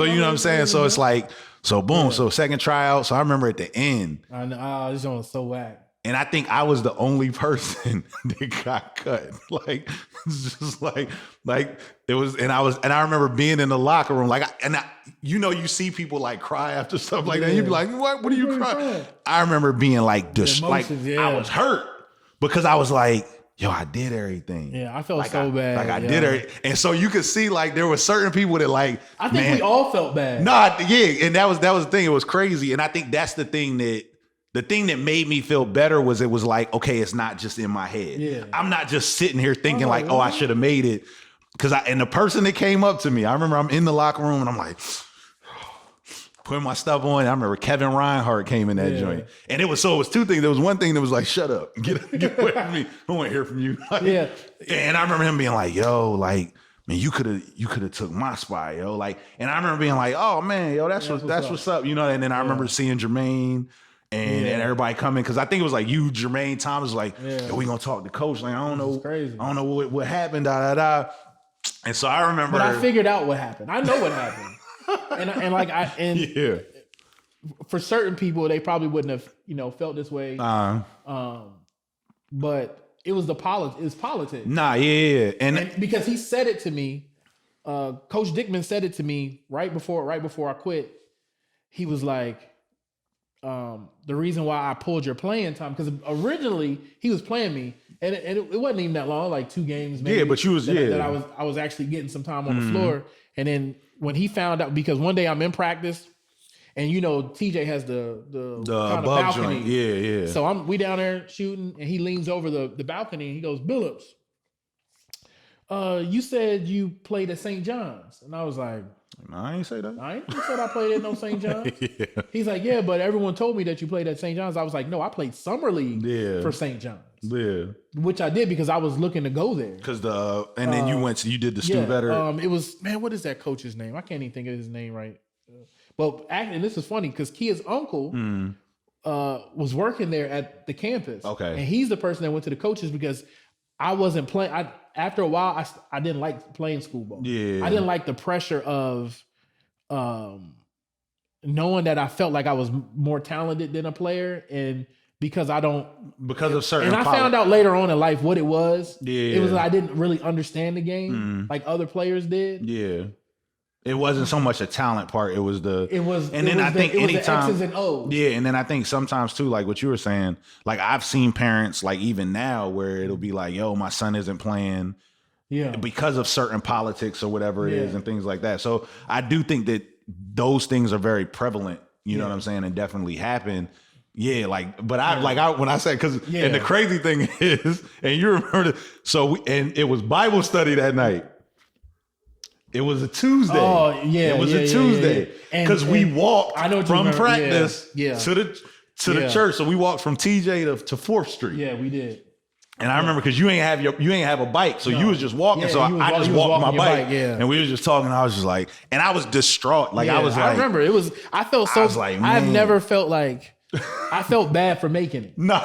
Speaker 2: you know what I'm saying? So it's like, so boom, so second tryout. So I remember at the end.
Speaker 1: I know, this one was so whack.
Speaker 2: And I think I was the only person that got cut. Like, it's just like it was, and I remember being in the locker room, you see people like cry after stuff like that. You'd be like, what are you crying? I remember being like, I was hurt because I was like, yo, I did everything.
Speaker 1: Yeah, I felt so bad.
Speaker 2: Like I did everything. And so you could see like there were certain people that like,
Speaker 1: I think we all felt bad.
Speaker 2: And that was the thing. It was crazy. And I think that's the thing that made me feel better was it was like, okay, it's not just in my head. Yeah. I'm not just sitting here thinking like, I should have made it. And the person that came up to me, I remember I'm in the locker room and I'm like, putting my stuff on. I remember Kevin Reinhardt came in that joint. And it was two things. There was one thing that was like, shut up, get away from me. I want to hear from you. And I remember him being like, yo, like, man, you could have took my spot, yo. Like, and I remember being like, oh man, yo, that's what's up. You know, and then I remember seeing Jermaine and everybody coming. Cause I think it was like you, Jermaine, Thomas, like, yo, we gonna talk to coach. Like, I don't know.
Speaker 1: Crazy.
Speaker 2: I don't know what happened, And so I remember.
Speaker 1: But I figured out what happened. I know what happened. For certain people, they probably wouldn't have, felt this way. But it was it's politics.
Speaker 2: And
Speaker 1: because he said it to me, Coach Dickman said it to me right before I quit. He was like, the reason why I pulled your playing time, because originally he was playing me, and it wasn't even that long, like 2 games maybe.
Speaker 2: Yeah, but you was
Speaker 1: that I was actually getting some time on the floor, and then when he found out, because one day I'm in practice And you know, TJ has the kind of
Speaker 2: bug
Speaker 1: balcony.
Speaker 2: joint. Yeah.
Speaker 1: So we down there shooting, and he leans over the balcony and he goes, Billups, you said you played at St. John's. And I was like,
Speaker 2: no, I ain't say that.
Speaker 1: I ain't said I played at no St. John's. He's like, yeah, but everyone told me that you played at St. John's. I was like, no, I played summer league for St. John's. Yeah. Which I did because I was looking to go there.
Speaker 2: Because then you did the Stu Better.
Speaker 1: It was, man, what is that coach's name? I can't even think of his name right. But actually, this is funny because Kia's uncle was working there at the campus. Okay. And he's the person that went to the coaches because I wasn't playing. After a while, I didn't like playing school ball. Yeah. I didn't like the pressure of knowing that I felt like I was more talented than a player. And because of certain. And I found out later on in life what it was. Yeah. It was that I didn't really understand the game like other players did.
Speaker 2: Yeah. It wasn't so much a talent part. It was anytime X's and O's. Yeah, and then I think sometimes too, like what you were saying, like I've seen parents like even now where it'll be like, yo, my son isn't playing because of certain politics or whatever it is and things like that. So I do think that those things are very prevalent, you know what I'm saying, and definitely happen. Yeah, like, but when I said, and the crazy thing is, and you remember, and it was Bible study that night. It was a Tuesday. Oh, yeah. It was a Tuesday. Because we walked from practice to the church. So we walked from TJ to 4th Street.
Speaker 1: Yeah, we did.
Speaker 2: And I remember because you ain't have a bike. So you was just walking. So I just walked my bike. And we was just talking. I was just like, and I was distraught. Like I was like,
Speaker 1: I remember I felt so, I was like, I've never felt like, I felt bad for making it.
Speaker 2: No.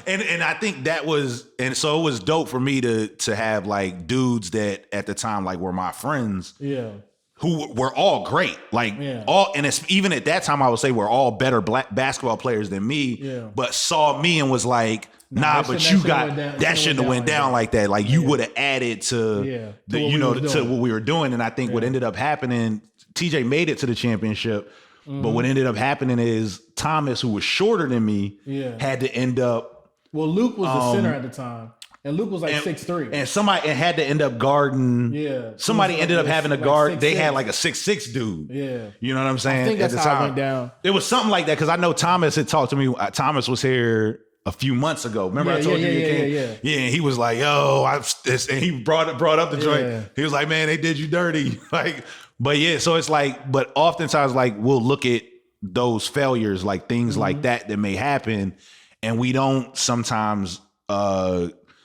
Speaker 2: And I think that was, and so it was dope for me to have like dudes that at the time like were my friends. Yeah. Who were all great. Like and it's even at that time I would say we're all better basketball players than me, but saw me and was like, nah, but you got that shouldn't have went down like that. Like you would have added to to what we were doing. And I think what ended up happening, TJ made it to the championship. But what ended up happening is Thomas, who was shorter than me, had to end up.
Speaker 1: Well, Luke was the center at the time, and Luke was like 6'3".
Speaker 2: And somebody had to end up guarding. Yeah, somebody ended up having to guard. 6'6". They had like a 6'6" dude. Yeah, you know what I'm saying?
Speaker 1: I think that's
Speaker 2: at the
Speaker 1: how
Speaker 2: time,
Speaker 1: it went down.
Speaker 2: It was something like that because I know Thomas had talked to me. Thomas was here a few months ago. Remember I told you he came? Yeah, and he was like, "Yo," and he brought up the joint. He was like, "Man, they did you dirty." Like. But yeah, so it's like, but oftentimes like we'll look at those failures, like things like that may happen, and we don't sometimes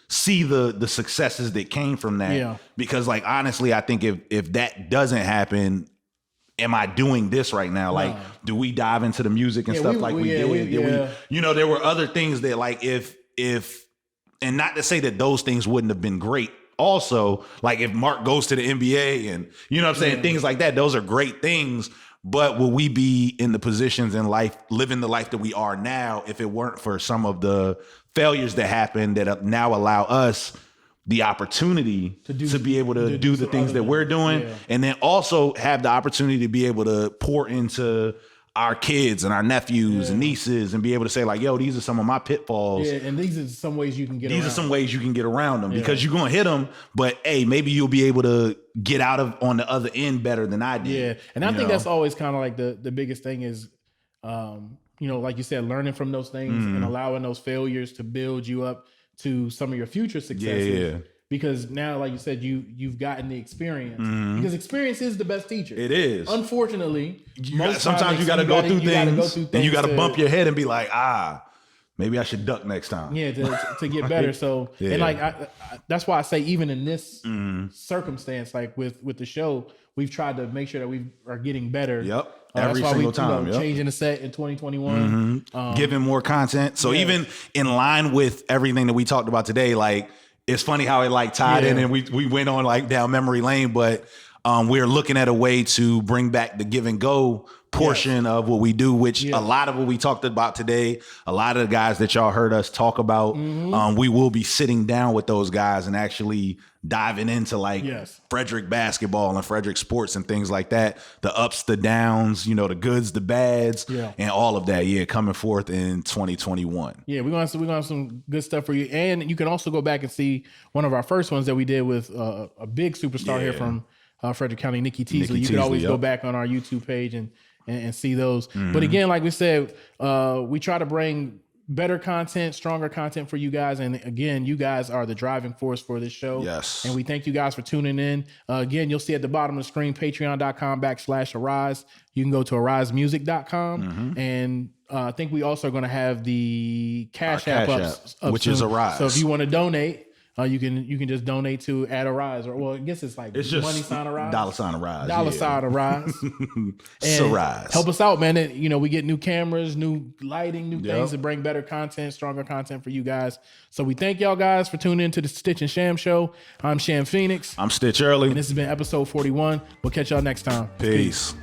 Speaker 2: see the successes that came from that. Yeah. Because like honestly, I think if that doesn't happen, am I doing this right now? Like, do we dive into the music and stuff like we did? There were other things that like if and not to say that those things wouldn't have been great. Also, like if Mark goes to the NBA and you know what I'm saying, things like that, those are great things. But will we be in the positions in life, living the life that we are now, if it weren't for some of the failures that happened that now allow us the opportunity to be able to do the things that we're doing, and then also have the opportunity to be able to pour into our kids and our nephews and nieces and be able to say like, yo, these are some of my pitfalls. Yeah,
Speaker 1: and these are some ways you can get
Speaker 2: These are some ways you can get around them because you're going to hit them, but hey, maybe you'll be able to get out of on the other end better than I did.
Speaker 1: Yeah, and I think that's always kind of like the biggest thing is, like you said, learning from those things and allowing those failures to build you up to some of your future successes. Yeah. Because now, like you said, you've gotten the experience. Because experience is the best teacher.
Speaker 2: It is.
Speaker 1: Unfortunately,
Speaker 2: sometimes you got to go through things, and you got to bump your head and be like, maybe I should duck next time.
Speaker 1: Yeah, to get better. So, and like that's why I say, even in this circumstance, like with the show, we've tried to make sure that we are getting better.
Speaker 2: Yep. Every single time.
Speaker 1: Changing the set in 2021.
Speaker 2: Giving more content. So even in line with everything that we talked about today, like, it's funny how it like tied in and we went on like down memory lane, but we're looking at a way to bring back the give and go portion of what we do, which a lot of what we talked about today, a lot of the guys that y'all heard us talk about, we will be sitting down with those guys and actually diving into like Frederick basketball and Frederick sports and things like that. The ups, the downs, the goods, the bads, and all of that. Yeah, coming forth in 2021.
Speaker 1: Yeah, we're gonna have some good stuff for you, and you can also go back and see one of our first ones that we did with a big superstar here from Frederick County, Nikki Teasley. You can always go back on our YouTube page and and see those. But again, like we said, we try to bring better content, stronger content for you guys. And again, you guys are the driving force for this show.
Speaker 2: Yes.
Speaker 1: And we thank you guys for tuning in. Again, you'll see at the bottom of the screen, patreon.com/Uhrise. You can go to uhrisemusic.com. And I think we also are going to have the Cash App up
Speaker 2: which
Speaker 1: soon.
Speaker 2: is Uhrise.
Speaker 1: So if you want to donate, you can just donate to @Uhrise, or well, I guess it's like
Speaker 2: it's
Speaker 1: money sign Uhrise,
Speaker 2: $Uhrise,
Speaker 1: sign Uhrise, and help us out, man. We get new cameras, new lighting, new things to bring better content, stronger content for you guys. So we thank y'all guys for tuning in to the Stitch and Sham Show. I'm Sham Phoenix.
Speaker 2: I'm Stitch Early,
Speaker 1: and this has been episode 41. We'll catch y'all next time.
Speaker 2: Peace.